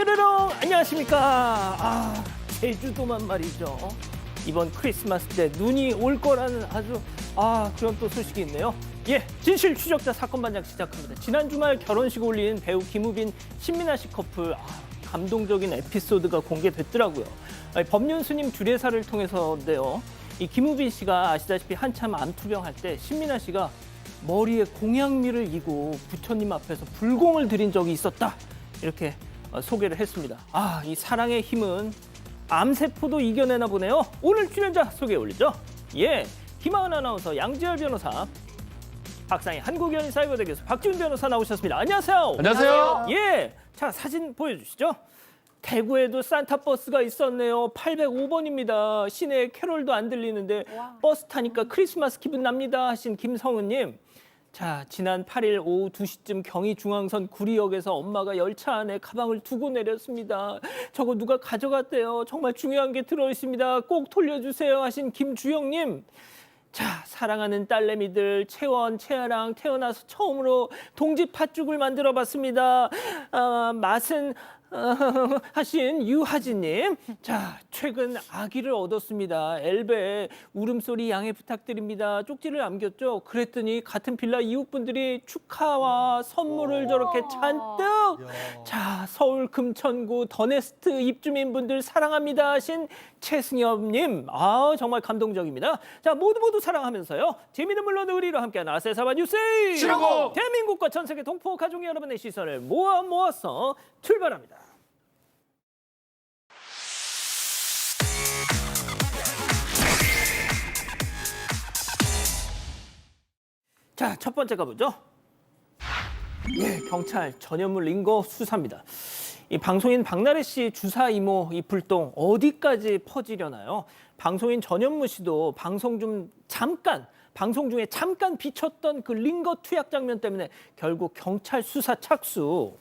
뾰로롱 안녕하십니까. 제주도만 말이죠. 이번 크리스마스 때 눈이 올 거라는 아주 그런 또 소식이 있네요. 예, 진실 추적자 사건 반장 시작합니다. 지난 주말 결혼식 올린 배우 김우빈, 신민아 씨 커플 감동적인 에피소드가 공개됐더라고요. 법륜스님 주례사를 통해서인데요. 이 김우빈 씨가 아시다시피 한참 암투병할 때 신민아 씨가 머리에 공양미를 이고 부처님 앞에서 불공을 드린 적이 있었다. 이렇게 소개를 했습니다. 이 사랑의 힘은 암세포도 이겨내나 보네요. 오늘 출연자 소개해 올리죠. 예, 김하은 아나운서, 양지열 변호사, 박상희 한국연희사이버대 교수 박지훈 변호사 나오셨습니다. 안녕하세요. 안녕하세요. 예, 자 사진 보여주시죠. 대구에도 산타버스가 있었네요. 805번입니다. 시내에 캐롤도 안 들리는데 버스 타니까 크리스마스 기분 납니다 하신 김성은님. 자, 지난 8일 오후 2시쯤 경의중앙선 구리역에서 엄마가 열차 안에 가방을 두고 내렸습니다. 저거 누가 가져갔대요. 정말 중요한 게 들어있습니다. 꼭 돌려주세요 하신 김주영님. 자, 사랑하는 딸내미들 채원, 채아랑 태어나서 처음으로 동지 팥죽을 만들어봤습니다. 맛은 하신 유하진님. 자, 최근 아기를 얻었습니다. 엘베 울음소리 양해 부탁드립니다. 쪽지를 남겼죠. 그랬더니 같은 빌라 이웃분들이 축하와 선물을 저렇게 잔뜩. 자, 서울 금천구 더네스트 입주민분들 사랑합니다 하신 최승엽님. 정말 감동적입니다. 자, 모두 사랑하면서요. 재미는 물론 의리로 함께하는 아세사바 뉴스. 시라고! 대한민국과 전 세계 동포 가족 여러분의 시선을 모아서 출발합니다. 자, 첫 번째 가보죠. 예, 경찰 전현무 링거 수사입니다. 이 방송인 박나래 씨 주사 이모 이 불똥 어디까지 퍼지려나요? 방송인 전현무 씨도 방송 중에 잠깐 비쳤던 그 링거 투약 장면 때문에 결국 경찰 수사 착수.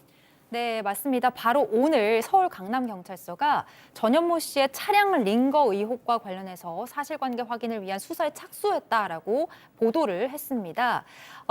네, 맞습니다. 바로 오늘 서울 강남경찰서가 전현무 씨의 차량 링거 의혹과 관련해서 사실관계 확인을 위한 수사에 착수했다라고 보도를 했습니다.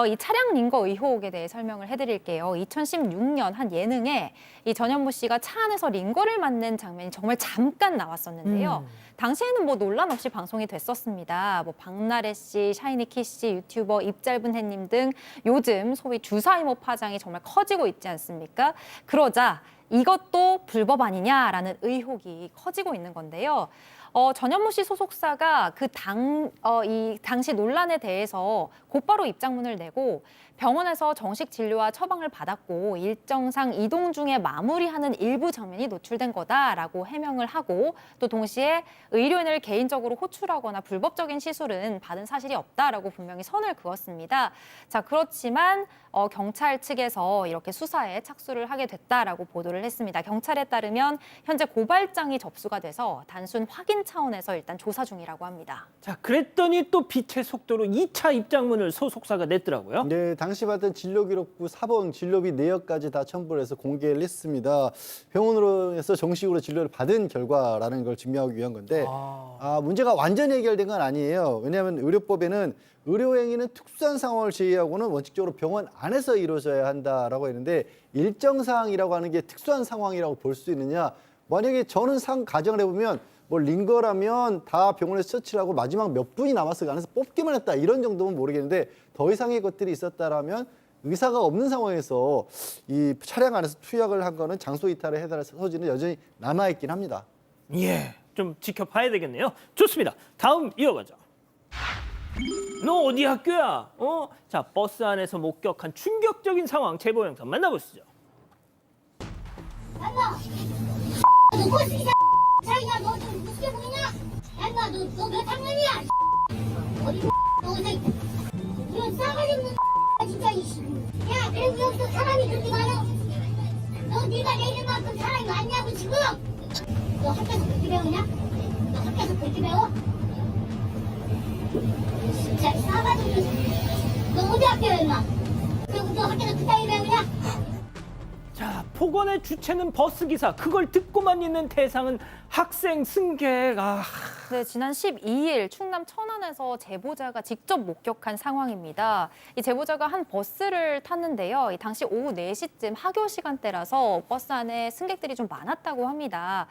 이 차량 링거 의혹에 대해 설명을 해드릴게요. 2016년 한 예능에 이 전현무 씨가 차 안에서 링거를 맞는 장면이 정말 잠깐 나왔었는데요. 당시에는 논란 없이 방송이 됐었습니다. 박나래 씨, 샤이니키 씨, 유튜버 입짧은 해님 등 요즘 소위 주사 이모 파장이 정말 커지고 있지 않습니까? 그러자 이것도 불법 아니냐라는 의혹이 커지고 있는 건데요. 전현무 씨 소속사가 이 당시 논란에 대해서 곧바로 입장문을 내고 병원에서 정식 진료와 처방을 받았고 일정상 이동 중에 마무리하는 일부 장면이 노출된 거다라고 해명을 하고 또 동시에 의료인을 개인적으로 호출하거나 불법적인 시술은 받은 사실이 없다라고 분명히 선을 그었습니다. 자, 그렇지만 경찰 측에서 이렇게 수사에 착수를 하게 됐다라고 보도를 했습니다. 경찰에 따르면 현재 고발장이 접수가 돼서 단순 확인 차원에서 일단 조사 중이라고 합니다. 자, 그랬더니 또 빛의 속도로 2차 입장문을 소속사가 냈더라고요. 네, 당시 받은 진료기록부 사본, 진료비 내역까지 다 첨부를 해서 공개를 했습니다. 병원으로서 정식으로 진료를 받은 결과라는 걸 증명하기 위한 건데 문제가 완전히 해결된 건 아니에요. 왜냐하면 의료법에는 의료행위는 특수한 상황을 제외하고는 원칙적으로 병원 안에서 이루어져야 한다라고 했는데 일정 사항이라고 하는 게 특수한 상황이라고 볼 수 있느냐. 만약에 저는 가정을 해보면 링거라면 다 병원에서 처치를 하고 마지막 몇 분이 남았어 안에서 뽑기만 했다 이런 정도면 모르겠는데 더 이상의 것들이 있었다라면 의사가 없는 상황에서 이 차량 안에서 투약을 한 거는 장소 이탈에 해당할 소지는 여전히 남아있긴 합니다. 예, 좀 지켜봐야 되겠네요. 좋습니다. 다음 이어가죠. 너 어디 학교야? 자, 버스 안에서 목격한 충격적인 상황 제보 영상 만나보시죠. 자기가 너 좀 웃겨 보이냐? 야, 너 몇 학년이야? 어디 너 이런 싸가지 없는 진짜 이씨. 야, 그리고 여기서 사람이 그렇게 많아. 너 네가 내는 만큼 사람이 많냐고 지금? 너 학교에서 그렇게 배우냐? 너 학교에서 그렇게 배워? 진짜 싸가지 없는. 너 어디 학교야 임마? 그리고 너 학교에서 그따위 배우냐? 자, 폭언의 주체는 버스기사. 그걸 듣고만 있는 대상은 학생 승객. 네, 지난 12일 충남 천안에서 제보자가 직접 목격한 상황입니다. 이 제보자가 한 버스를 탔는데요. 이 당시 오후 4시쯤 학교 시간대라서 버스 안에 승객들이 좀 많았다고 합니다.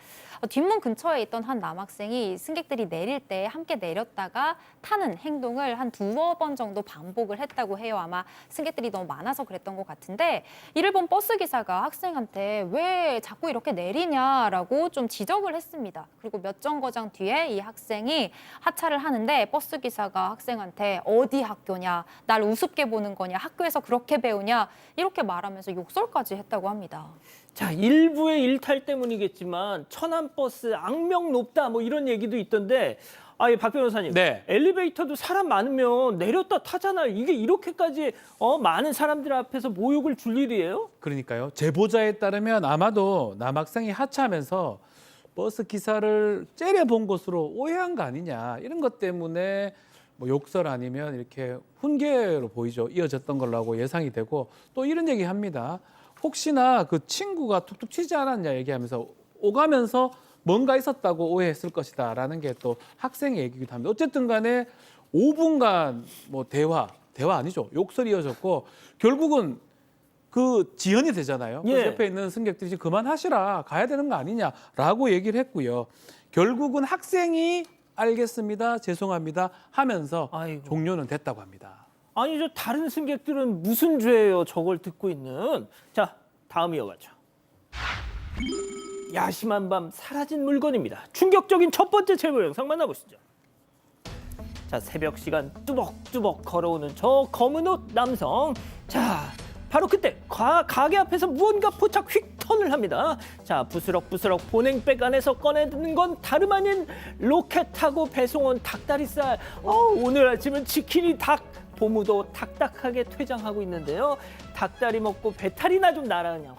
뒷문 근처에 있던 한 남학생이 승객들이 내릴 때 함께 내렸다가 타는 행동을 한 2번 정도 반복을 했다고 해요. 아마 승객들이 너무 많아서 그랬던 것 같은데 이를 본 버스 기사가 학생한테 왜 자꾸 이렇게 내리냐라고 좀 지적을 했습니다. 그리고 몇 정거장 뒤에 이 학생이 하차를 하는데 버스 기사가 학생한테 어디 학교냐, 날 우습게 보는 거냐, 학교에서 그렇게 배우냐 이렇게 말하면서 욕설까지 했다고 합니다. 자, 일부의 일탈 때문이겠지만 천안버스 악명 높다 뭐 이런 얘기도 있던데 박 변호사님. 네. 엘리베이터도 사람 많으면 내렸다 타잖아요. 이게 이렇게까지 많은 사람들 앞에서 모욕을 줄 일이에요? 그러니까요. 제보자에 따르면 아마도 남학생이 하차하면서 버스 기사를 째려본 것으로 오해한 거 아니냐. 이런 것 때문에 뭐 욕설 아니면 이렇게 훈계로 보이죠. 이어졌던 걸로 예상이 되고 또 이런 얘기 합니다. 혹시나 그 친구가 툭툭 치지 않았냐 얘기하면서 오가면서 뭔가 있었다고 오해했을 것이다라는 게 또 학생의 얘기기도 합니다. 어쨌든 간에 5분간 뭐 대화 아니죠. 욕설이 이어졌고 결국은 그 지연이 되잖아요. 예. 그래서 옆에 있는 승객들이 지금 그만하시라 가야 되는 거 아니냐라고 얘기를 했고요. 결국은 학생이 알겠습니다. 죄송합니다 하면서 아이고. 종료는 됐다고 합니다. 아니 저 다른 승객들은 무슨 죄예요? 저걸 듣고 있는. 자, 다음 이어가죠. 야심한 밤 사라진 물건입니다. 충격적인 첫 번째 제보 영상 만나보시죠. 자, 새벽 시간 뚜벅뚜벅 걸어오는 저 검은 옷 남성. 자, 바로 그때 가게 앞에서 무언가 포착 휙 턴을 합니다. 자, 부스럭부스럭 보냉백 안에서 꺼내드는 건 다름 아닌 로켓하고 배송 온 닭다리살. 오늘 아침은 치킨이 닭 보무도 딱딱하게 퇴장하고 있는데요. 닭다리 먹고 배탈이나 좀 나라 그냥.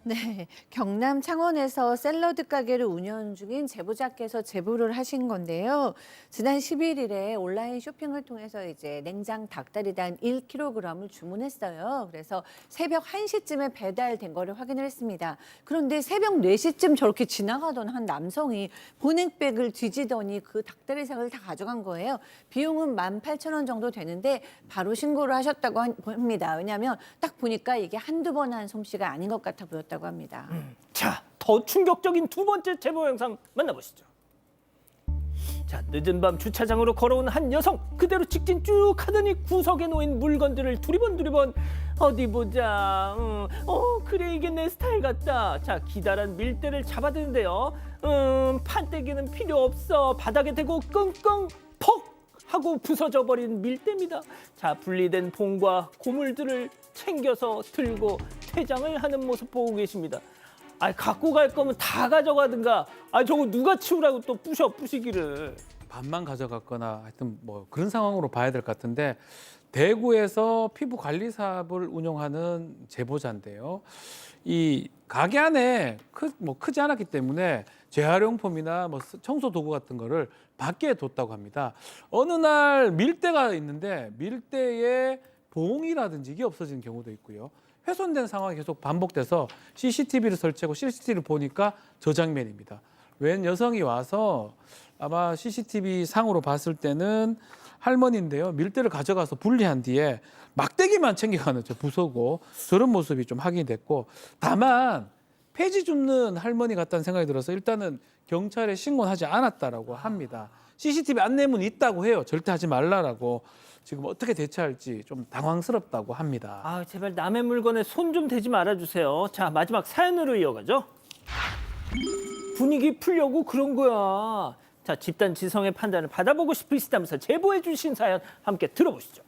네, 경남 창원에서 샐러드 가게를 운영 중인 제보자께서 제보를 하신 건데요. 지난 11일에 온라인 쇼핑을 통해서 이제 냉장 닭다리단 1kg을 주문했어요. 그래서 새벽 1시쯤에 배달된 거를 확인을 했습니다. 그런데 새벽 4시쯤 저렇게 지나가던 한 남성이 보냉백을 뒤지더니 그 닭다리살을 다 가져간 거예요. 비용은 18,000원 정도 되는데 바로 신고를 하셨다고 합니다. 왜냐하면 딱 보니까 이게 한두 번 한 솜씨가 아닌 것 같아 보였다고 합니다. 자, 더 충격적인 두 번째 제보 영상 만나보시죠. 자, 늦은 밤 주차장으로 걸어온 한 여성. 그대로 직진 쭉 하더니 구석에 놓인 물건들을 두리번 어디 보자. 그래 이게 내 스타일 같다. 자, 기다란 밀대를 잡아드는데요. 판때기는 필요 없어. 바닥에 대고 끙끙 퍽 하고 부서져 버린 밀대입니다. 자, 분리된 봉과 고물들을 챙겨서 들고 퇴장을 하는 모습 보고 계십니다. 갖고 갈 거면 다 가져가든가. 저거 누가 치우라고 또 부시기를. 반만 가져갔거나 하여튼 뭐 그런 상황으로 봐야 될 것 같은데 대구에서 피부 관리 사업을 운영하는 제보자인데요. 이 가게 안에 크지 않았기 때문에 재활용품이나 뭐 청소 도구 같은 거를 밖에 뒀다고 합니다. 어느 날 밀대가 있는데 밀대에 봉이라든지 이게 없어지는 경우도 있고요. 훼손된 상황이 계속 반복돼서 CCTV를 설치하고 CCTV를 보니까 저 장면입니다. 웬 여성이 와서 아마 CCTV 상으로 봤을 때는 할머니인데요. 밀대를 가져가서 분리한 뒤에 막대기만 챙겨가는 저 부서고 저런 모습이 좀 확인이 됐고 다만 폐지 줍는 할머니 같다는 생각이 들어서 일단은 경찰에 신고는 하지 않았다라고 합니다. CCTV 안내문이 있다고 해요. 절대 하지 말라라고. 지금 어떻게 대처할지 좀 당황스럽다고 합니다. 제발 남의 물건에 손 좀 대지 말아주세요. 자, 마지막 사연으로 이어가죠. 분위기 풀려고 그런 거야. 자, 집단 지성의 판단을 받아보고 싶으시다면서 제보해 주신 사연 함께 들어보시죠.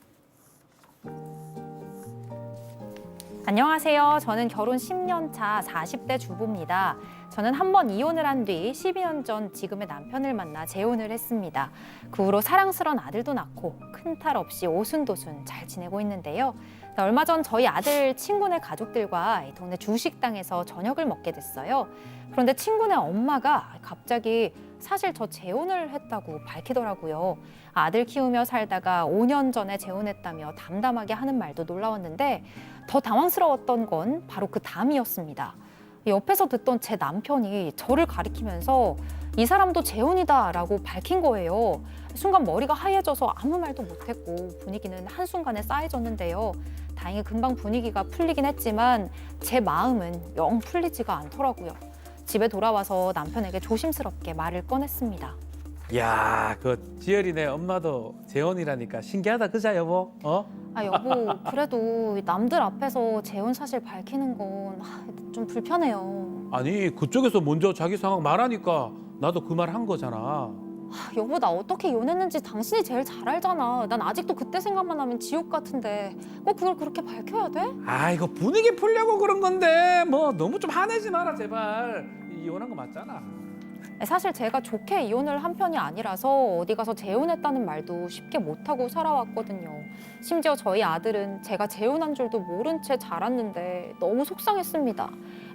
안녕하세요. 저는 결혼 10년 차 40대 주부입니다. 저는 한 번 이혼을 한 뒤 12년 전 지금의 남편을 만나 재혼을 했습니다. 그 후로 사랑스러운 아들도 낳고 큰 탈 없이 오순도순 잘 지내고 있는데요. 얼마 전 저희 아들 친구네 가족들과 동네 주식당에서 저녁을 먹게 됐어요. 그런데 친구네 엄마가 갑자기 사실 저 재혼을 했다고 밝히더라고요. 아들 키우며 살다가 5년 전에 재혼했다며 담담하게 하는 말도 놀라웠는데 더 당황스러웠던 건 바로 그 다음이었습니다. 옆에서 듣던 제 남편이 저를 가리키면서 이 사람도 재혼이다라고 밝힌 거예요. 순간 머리가 하얘져서 아무 말도 못했고 분위기는 한순간에 싸해졌는데요. 다행히 금방 분위기가 풀리긴 했지만 제 마음은 영 풀리지가 않더라고요. 집에 돌아와서 남편에게 조심스럽게 말을 꺼냈습니다. 야, 그 지열이네 엄마도 재혼이라니까 신기하다, 그자 여보? 아 여보, 그래도 남들 앞에서 재혼 사실 밝히는 건 좀 불편해요. 아니 그쪽에서 먼저 자기 상황 말하니까 나도 그 말 한 거잖아. 아, 여보, 나 어떻게 이혼했는지 당신이 제일 잘 알잖아. 난 아직도 그때 생각만 하면 지옥 같은데 꼭 그걸 그렇게 밝혀야 돼? 아, 이거 분위기 풀려고 그런 건데 뭐 너무 좀 화내지 마라 제발. 이혼한 거 맞잖아. 사실 제가 좋게 이혼을 한 편이 아니라서 어디 가서 재혼했다는 말도 쉽게 못하고 살아왔거든요. 심지어 저희 아들은 제가 재혼한 줄도 모른 채 자랐는데 너무 속상했습니다.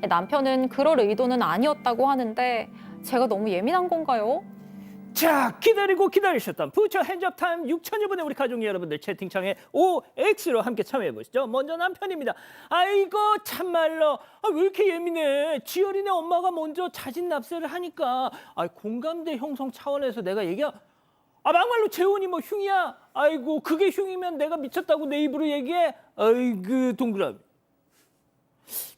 남편은 그럴 의도는 아니었다고 하는데 제가 너무 예민한 건가요? 자, 기다리고 기다리셨던 부처 핸즈업 타임 6천여 분의 우리 가족 여러분들 채팅창에 OX로 함께 참여해 보시죠. 먼저 남편입니다. 아이고 참말로 왜 이렇게 예민해. 지열이네 엄마가 먼저 자진 납세를 하니까 공감대 형성 차원에서 내가 막말로 재혼이 뭐 흉이야. 아이고 그게 흉이면 내가 미쳤다고 내 입으로 얘기해. 아이고 동그라미.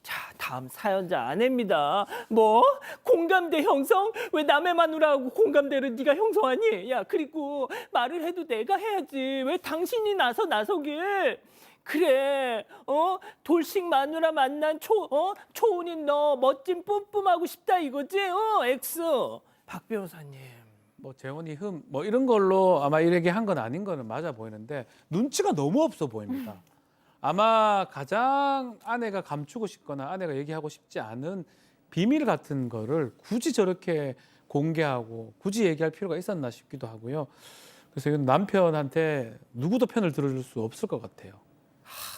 자, 다음 사연자 아내입니다. 뭐? 공감대 형성? 왜 남의 마누라하고 공감대를 네가 형성하니? 야, 그리고 말을 해도 내가 해야지. 왜 당신이 나서길? 그래, 돌싱 마누라 만난 초혼인 너 멋진 뿜뿜하고 싶다 이거지? X. 박 변호사님. 뭐 재혼이 뭐 이런 걸로 아마 이렇게 한 건 아닌 거는 맞아 보이는데 눈치가 너무 없어 보입니다. 아마 가장 아내가 감추고 싶거나 아내가 얘기하고 싶지 않은 비밀 같은 거를 굳이 저렇게 공개하고 굳이 얘기할 필요가 있었나 싶기도 하고요. 그래서 이건 남편한테 누구도 편을 들어줄 수 없을 것 같아요.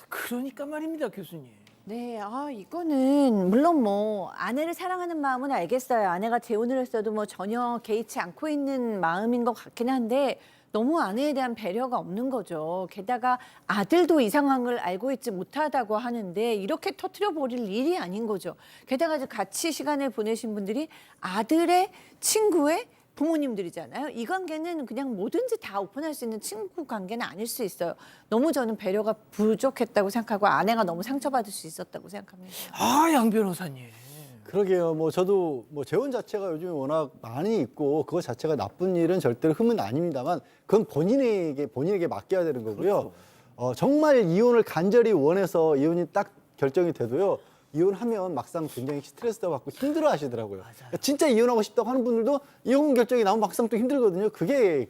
그러니까 말입니다, 교수님. 네, 이거는 물론 뭐 아내를 사랑하는 마음은 알겠어요. 아내가 재혼을 했어도 뭐 전혀 개의치 않고 있는 마음인 것 같긴 한데 너무 아내에 대한 배려가 없는 거죠. 게다가 아들도 이 상황을 알고 있지 못하다고 하는데 이렇게 터트려 버릴 일이 아닌 거죠. 게다가 같이 시간을 보내신 분들이 아들의 친구의 부모님들이잖아요. 이 관계는 그냥 뭐든지 다 오픈할 수 있는 친구 관계는 아닐 수 있어요. 너무 저는 배려가 부족했다고 생각하고 아내가 너무 상처받을 수 있었다고 생각합니다. 양 변호사님. 그러게요. 뭐 저도 뭐 재혼 자체가 요즘에 워낙 많이 있고 그거 자체가 나쁜 일은 절대로 흠은 아닙니다만 그건 본인에게 맡겨야 되는 거고요. 정말 이혼을 간절히 원해서 이혼이 딱 결정이 돼도요. 이혼하면 막상 굉장히 스트레스도 받고 힘들어 하시더라고요. 그러니까 진짜 이혼하고 싶다고 하는 분들도 이혼 결정이 나오면 막상 또 힘들거든요. 그게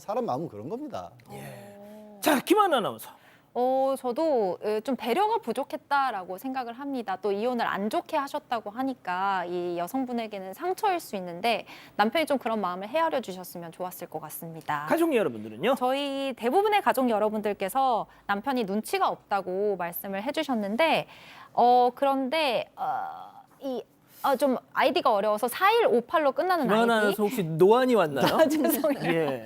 사람 마음은 그런 겁니다. 자, 김하나 아나운서. 저도 좀 배려가 부족했다라고 생각을 합니다. 또 이혼을 안 좋게 하셨다고 하니까 이 여성분에게는 상처일 수 있는데 남편이 좀 그런 마음을 헤아려 주셨으면 좋았을 것 같습니다. 가족 여러분들은요? 저희 대부분의 가족 여러분들께서 남편이 눈치가 없다고 말씀을 해주셨는데 그런데 좀 아이디가 어려워서 4158로 끝나는 김하나 아이디. 아나운서 혹시 노안이 왔나요? 죄송해요. 예.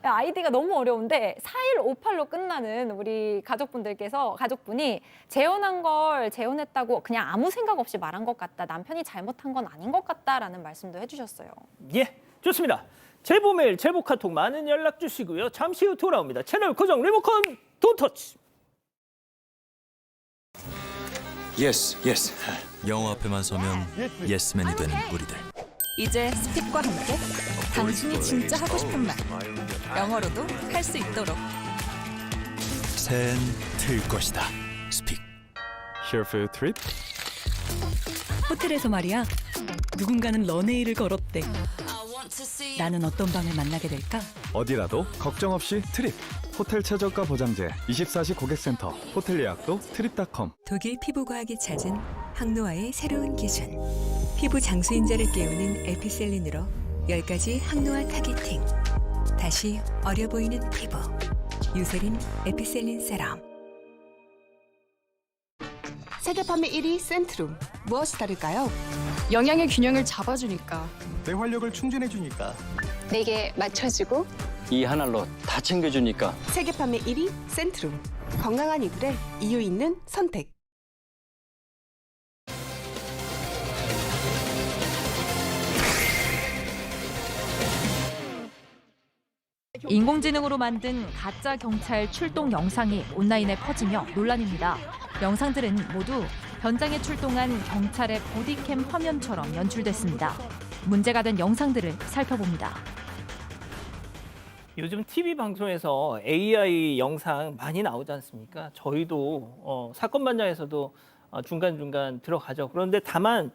아이디가 너무 어려운데 4158로 끝나는 우리 가족분이 재혼한 걸 재혼했다고 그냥 아무 생각 없이 말한 것 같다. 남편이 잘못한 건 아닌 것 같다라는 말씀도 해주셨어요. 예, 좋습니다. 제보 메일, 제보 카톡 많은 연락 주시고요. 잠시 후 돌아옵니다. 채널 고정 리모컨 돈터치. 예스, 예스. 영어 앞에만 서면 예스맨이 되는 우리들. 이제 스픽과 함께 당신이 진짜 하고 싶은 말 영어로도 할 수 있도록 새해엔 틀 것이다. 스픽. Here for a trip? 호텔에서 말이야. 누군가는 런웨이를 걸었대. 나는 어떤 밤에 만나게 될까? 어디라도 걱정 없이 트립. 호텔 최저가 보장제 24시 고객센터 호텔 예약도 트립닷컴. 독일 피부과학이 찾은 항노화의 새로운 기준. 피부 장수인자를 깨우는 에피셀린으로 10가지 항노화 타겟팅. 다시 어려 보이는 피부. 유세린 에피셀린 세럼. 세계 판매 1위 센트룸. 무엇이 다를까요? 영양의 균형을 잡아주니까 내 활력을 충전해주니까. 내게 맞춰주고 이 하나로 다 챙겨주니까. 세계 판매 1위 센트룸. 건강한 이불에 이유 있는 선택. 인공지능으로 만든 가짜 경찰 출동 영상이 온라인에 퍼지며 논란입니다. 영상들은 모두 현장에 출동한 경찰의 보디캠 화면처럼 연출됐습니다. 문제가 된 영상들을 살펴봅니다. 요즘 TV 방송에서 AI 영상 많이 나오지 않습니까? 저희도 사건 반장에서도 중간중간 들어가죠. 그런데 다만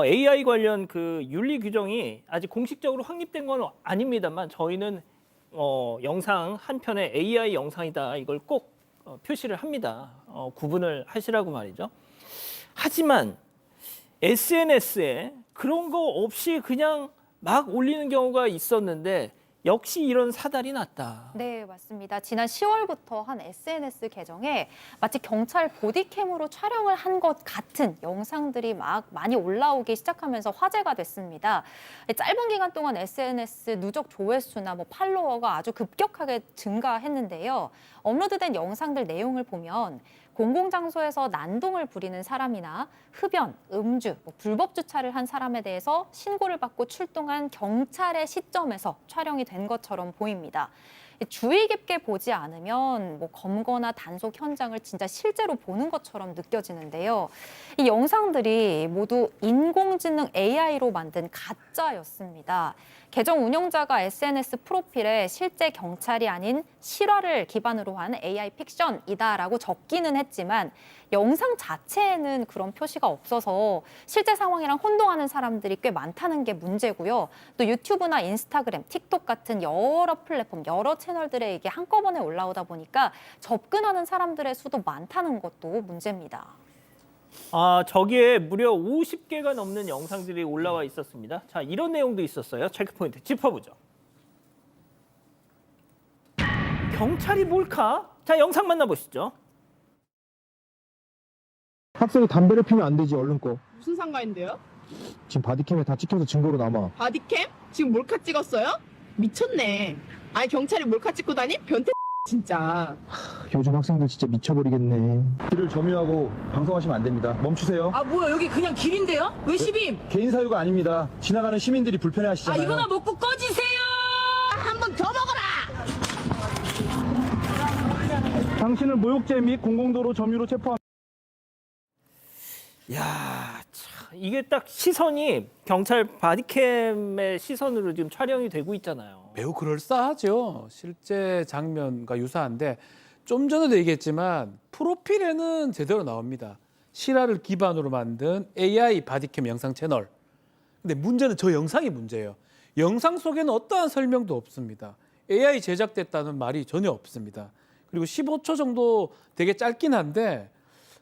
AI 관련 그 윤리 규정이 아직 공식적으로 확립된 건 아닙니다만 저희는 영상 한 편에 AI 영상이다 이걸 꼭 표시를 합니다. 구분을 하시라고 말이죠. 하지만 SNS에 그런 거 없이 그냥 막 올리는 경우가 있었는데 역시 이런 사달이 났다. 네, 맞습니다. 지난 10월부터 한 SNS 계정에 마치 경찰 보디캠으로 촬영을 한 것 같은 영상들이 막 많이 올라오기 시작하면서 화제가 됐습니다. 짧은 기간 동안 SNS 누적 조회수나 팔로워가 아주 급격하게 증가했는데요. 업로드된 영상들 내용을 보면 공공장소에서 난동을 부리는 사람이나 흡연, 음주, 불법 주차를 한 사람에 대해서 신고를 받고 출동한 경찰의 시점에서 촬영이 된 것처럼 보입니다. 주의 깊게 보지 않으면 검거나 단속 현장을 진짜 실제로 보는 것처럼 느껴지는데요. 이 영상들이 모두 인공지능 AI로 만든 가짜였습니다. 계정 운영자가 SNS 프로필에 실제 경찰이 아닌 실화를 기반으로 한 AI 픽션이다라고 적기는 했지만 영상 자체에는 그런 표시가 없어서 실제 상황이랑 혼동하는 사람들이 꽤 많다는 게 문제고요. 또 유튜브나 인스타그램, 틱톡 같은 여러 플랫폼, 여러 채널들에 이게 한꺼번에 올라오다 보니까 접근하는 사람들의 수도 많다는 것도 문제입니다. 저기에 무려 50개가 넘는 영상들이 올라와 있었습니다. 자, 이런 내용도 있었어요. 체크포인트 짚어보죠. 경찰이 몰카? 자, 영상 만나보시죠. 학생이 담배를 피면 안 되지, 얼른 꺼. 무슨 상관인데요? 지금 바디캠에 다 찍혀서 증거로 남아. 바디캠? 지금 몰카 찍었어요? 미쳤네. 아니 경찰이 몰카 찍고 다니? 변태 진짜. 요즘 학생들 진짜 미쳐버리겠네. 길을 점유하고 방송하시면 안 됩니다. 멈추세요. 아 뭐야 여기 그냥 길인데요? 왜 시빔? 개인 사유가 아닙니다. 지나가는 시민들이 불편해하시잖아요. 아 이거나 먹고 꺼지세요. 한 번 더 먹어라. 당신을 모욕죄 및 공공도로 점유로 체포합니다. 야, 참, 이게 딱 시선이 경찰 바디캠의 시선으로 지금 촬영이 되고 있잖아요. 매우 그럴싸하죠. 실제 장면과 유사한데 좀 전에도 얘기했지만 프로필에는 제대로 나옵니다. 실화를 기반으로 만든 AI 바디캠 영상 채널. 근데 문제는 저 영상이 문제예요. 영상 속에는 어떠한 설명도 없습니다. AI 제작됐다는 말이 전혀 없습니다. 그리고 15초 정도 되게 짧긴 한데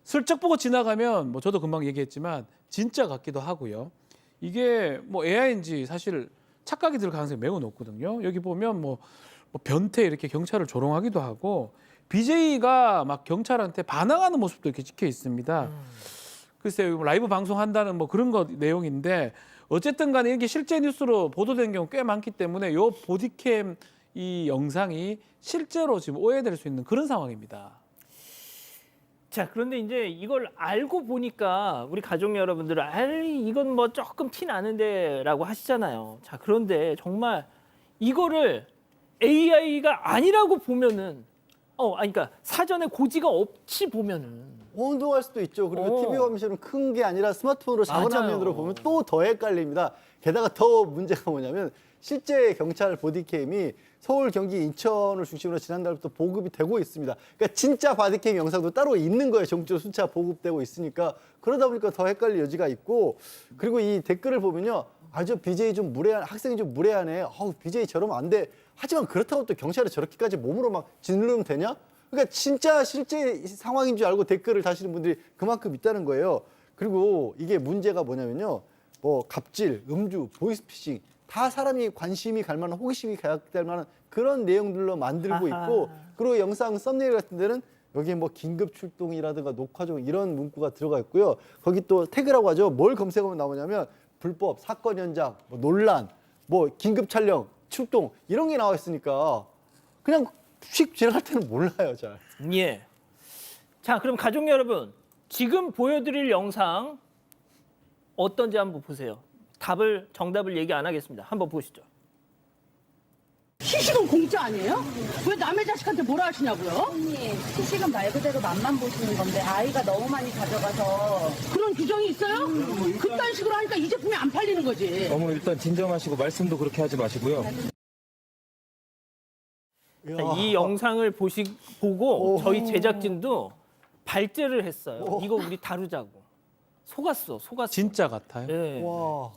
슬쩍 보고 지나가면 저도 금방 얘기했지만 진짜 같기도 하고요. 이게 AI인지 사실 착각이 들 가능성이 매우 높거든요. 여기 보면 변태 이렇게 경찰을 조롱하기도 하고 BJ가 막 경찰한테 반항하는 모습도 이렇게 찍혀 있습니다. 글쎄요, 라이브 방송한다는 그런 거 내용인데 어쨌든 간에 이게 실제 뉴스로 보도된 경우 꽤 많기 때문에 이 보디캠 이 영상이 실제로 지금 오해될 수 있는 그런 상황입니다. 자, 그런데 이제 이걸 알고 보니까 우리 가족 여러분들은 이건 조금 티 나는데라고 하시잖아요. 자, 그런데 정말 이거를 AI가 아니라고 보면은 그러니까 사전에 고지가 없이 보면은 혼동할 수도 있죠. 그리고 TV 화면처럼 큰 게 아니라 스마트폰으로 작은 맞아요. 화면으로 보면 또 더 헷갈립니다. 게다가 더 문제가 뭐냐면 실제 경찰 보디캠이 서울, 경기, 인천을 중심으로 지난달부터 보급이 되고 있습니다. 그러니까 진짜 바디캠 영상도 따로 있는 거예요. 전국적으로 수차 보급되고 있으니까. 그러다 보니까 더 헷갈릴 여지가 있고, 그리고 이 댓글을 보면요. 저 BJ 좀 무례한, 학생이 좀 무례하네. BJ 저러면 안 돼. 하지만 그렇다고 또 경찰이 저렇게까지 몸으로 막 짓누르면 되냐? 그러니까 진짜 실제 상황인 줄 알고 댓글을 다시는 분들이 그만큼 있다는 거예요. 그리고 이게 문제가 뭐냐면요. 갑질, 음주, 보이스피싱 다 사람이 관심이 갈 만한, 호기심이 갈 만한 그런 내용들로 만들고 있고, 그리고 영상 썸네일 같은 데는 여기에 긴급 출동이라든가 녹화 중 이런 문구가 들어가 있고요. 거기 또 태그라고 하죠. 뭘 검색하면 나오냐면 불법, 사건 현장, 논란, 긴급 촬영, 출동 이런 게 나와 있으니까 그냥 휙 지나갈 때는 몰라요, 잘. 예. 자, 그럼 가족 여러분, 지금 보여드릴 영상 어떤지 한번 보세요. 정답을 얘기 안 하겠습니다. 한번 보시죠. 시시동 공짜 아니에요? 왜 남의 자식한테 뭐라 하시냐고요? 언니, 시식은 말 그대로 맛만 보시는 건데 아이가 너무 많이 가져가서 그런 규정이 있어요? 그딴 식으로 하니까 이 제품이 안 팔리는 거지. 어머니 일단 진정하시고 말씀도 그렇게 하지 마시고요. 자, 이 영상을 보고 저희 제작진도 발제를 했어요. 이거 우리 다루자고. 속았어. 진짜 같아요. 네. 와.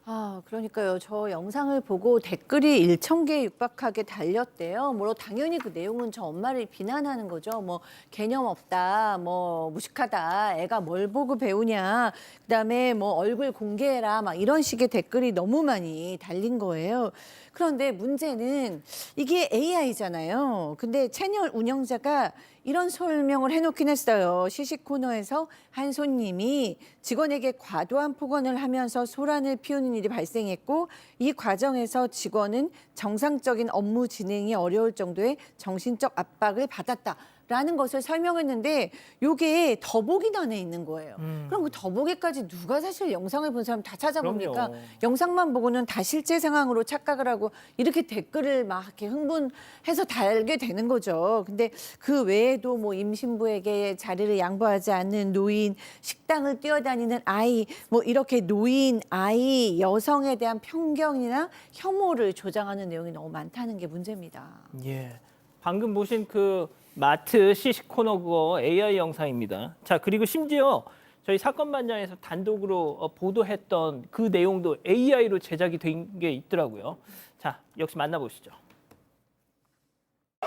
아, 그러니까요. 저 영상을 보고 댓글이 1,000개 육박하게 달렸대요. 뭐 당연히 그 내용은 저 엄마를 비난하는 거죠. 뭐 개념 없다, 뭐 무식하다, 애가 뭘 보고 배우냐, 그다음에 뭐 얼굴 공개해라, 막 이런 식의 댓글이 너무 많이 달린 거예요. 그런데 문제는 이게 AI잖아요. 근데 채널 운영자가 이런 설명을 해놓긴 했어요. 시식 코너에서 한 손님이 직원에게 과도한 폭언을 하면서 소란을 피우는 일이 발생했고 이 과정에서 직원은 정상적인 업무 진행이 어려울 정도의 정신적 압박을 받았다라는 것을 설명했는데 이게 더보기란에 있는 거예요. 그럼 그 더보기까지 누가 사실 영상을 본 사람 다 찾아보니까 그럼요. 영상만 보고는 다 실제 상황으로 착각을 하고 이렇게 댓글을 막 이렇게 흥분해서 달게 되는 거죠. 근데 그 외에도 뭐 임신부에게 자리를 양보하지 않는 노인, 식당을 뛰어다니는 아이, 뭐 이렇게 노인, 아이, 여성에 대한 편견이나 혐오를 조장하는 내용이 너무 많다는 게 문제입니다. 예. 방금 보신 그 마트 시식 코너 그거 AI 영상입니다. 자, 그리고 심지어 저희 사건 반장에서 단독으로 보도했던 그 내용도 AI로 제작이 된 게 있더라고요. 자, 역시 만나보시죠.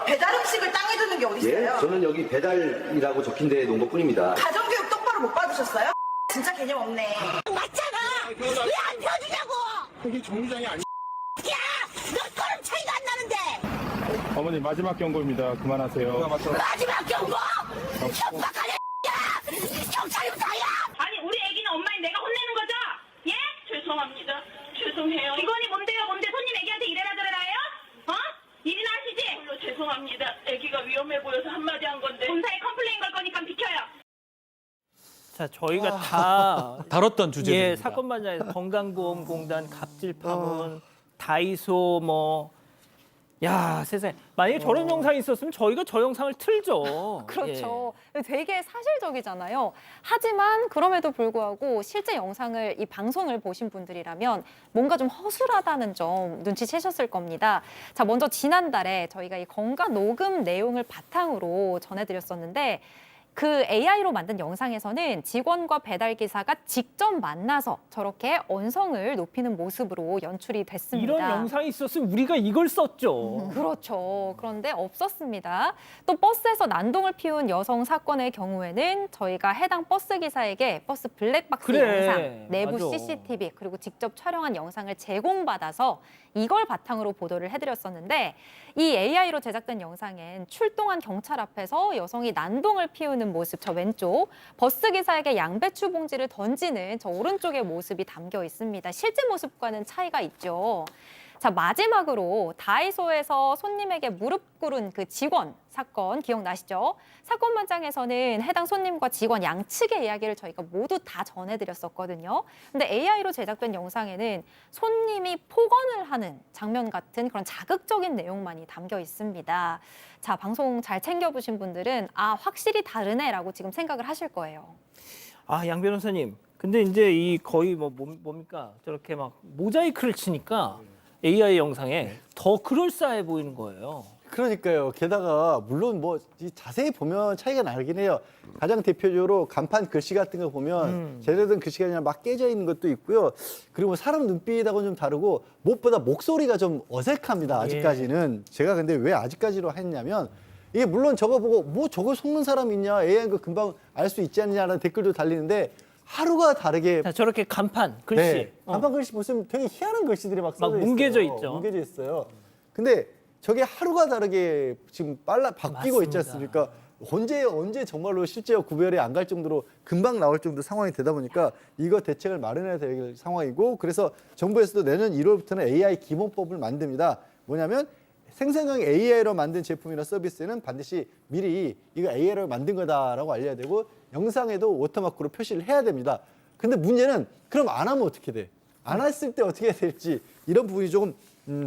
배달 음식을 땅에 두는 게 어딨어요? 저는 여기 배달이라고 적힌 데에 놓은 것뿐입니다. 가정교육 똑바로 못 받으셨어요? 진짜 개념 없네. 맞잖아. 왜 안 펴주냐고. 이게 정류장이 아니. 야, 몇 걸음 차이가 안 나는데. 어머니 마지막 경고입니다. 그만하세요. 마지막 경고. 협박하네. 경찰이 다야. 아니 우리 애기는 엄마인 내가 혼내는 거죠? 예? 죄송합니다. 죄송해요. 직원이 뭔데요? 뭔데 손님 애기한테 이래라 저래라요? 어? 일이나 하시지? 물론 죄송합니다. 애기가 위험해 보여서 한마디 한 건데. 본사에 컴플레인 걸 거니까 비켜요. 자, 저희가 다 다뤘던 주제입니다. 예, 사건 반장에서 건강보험공단 갑질 파문, 다이소 뭐 야, 세상에. 만약에 저런 영상이 있었으면 저희가 저 영상을 틀죠. 그렇죠. 되게 사실적이잖아요. 하지만 그럼에도 불구하고 실제 영상을 이 방송을 보신 분들이라면 뭔가 좀 허술하다는 점 눈치채셨을 겁니다. 자, 먼저 지난달에 저희가 이 건강 녹음 내용을 바탕으로 전해드렸었는데 그 AI로 만든 영상에서는 직원과 배달기사가 직접 만나서 저렇게 언성을 높이는 모습으로 연출이 됐습니다. 이런 영상이 있었으면 우리가 이걸 썼죠. 그렇죠. 그런데 없었습니다. 또 버스에서 난동을 피운 여성 사건의 경우에는 저희가 해당 버스 기사에게 버스 블랙박스 그래, 영상, 내부 맞아. CCTV 그리고 직접 촬영한 영상을 제공받아서 이걸 바탕으로 보도를 해드렸었는데 이 AI로 제작된 영상엔 출동한 경찰 앞에서 여성이 난동을 피우는 모습, 저 왼쪽, 버스 기사에게 양배추 봉지를 던지는 저 오른쪽의 모습이 담겨 있습니다. 실제 모습과는 차이가 있죠. 자, 마지막으로 다이소에서 손님에게 무릎 꿇은 그 직원 사건 기억나시죠? 사건 반장에서는 해당 손님과 직원 양측의 이야기를 저희가 모두 다 전해드렸었거든요. 근데 AI로 제작된 영상에는 손님이 폭언을 하는 장면 같은 그런 자극적인 내용만이 담겨 있습니다. 자, 방송 잘 챙겨보신 분들은 아, 확실히 다르네라고 지금 생각을 하실 거예요. 아, 양 변호사님. 근데 이제 이 거의 뭡니까? 저렇게 막 모자이크를 치니까 AI 영상에 더 그럴싸해 보이는 거예요. 그러니까요. 게다가 물론 뭐 자세히 보면 차이가 나긴 해요. 가장 대표적으로 간판 글씨 같은 거 보면 제대로 된 글씨가 아니라 막 깨져 있는 것도 있고요. 그리고 사람 눈빛하고는 좀 다르고 무엇보다 목소리가 좀 어색합니다. 아직까지는. 제가 근데 왜 아직까지로 했냐면 이게 물론 저거 보고 뭐 저걸 속는 사람 있냐, AI인 거 금방 알 수 있지 않냐라는 댓글도 달리는데 하루가 다르게 자, 저렇게 간판 글씨. 네, 간판 글씨 보시면 되게 희한한 글씨들이 막 써져 있어요. 뭉개져 있죠. 뭉개져 있어요. 근데 저게 하루가 다르게 지금 바뀌고 있지 않습니까? 언제 정말로 실제 구별이 안 갈 정도로 금방 나올 정도 상황이 되다 보니까 이거 대책을 마련해야 될 상황이고, 그래서 정부에서도 내년 1월부터는 AI 기본법을 만듭니다. 뭐냐면 생생하게 AI로 만든 제품이나 서비스는 반드시 미리 이거 AI로 만든 거다라고 알려야 되고 영상에도 워터마크로 표시를 해야 됩니다. 근데 문제는 그럼 안 하면 어떻게 돼? 안 했을 때 어떻게 해야 될지 이런 부분이 조금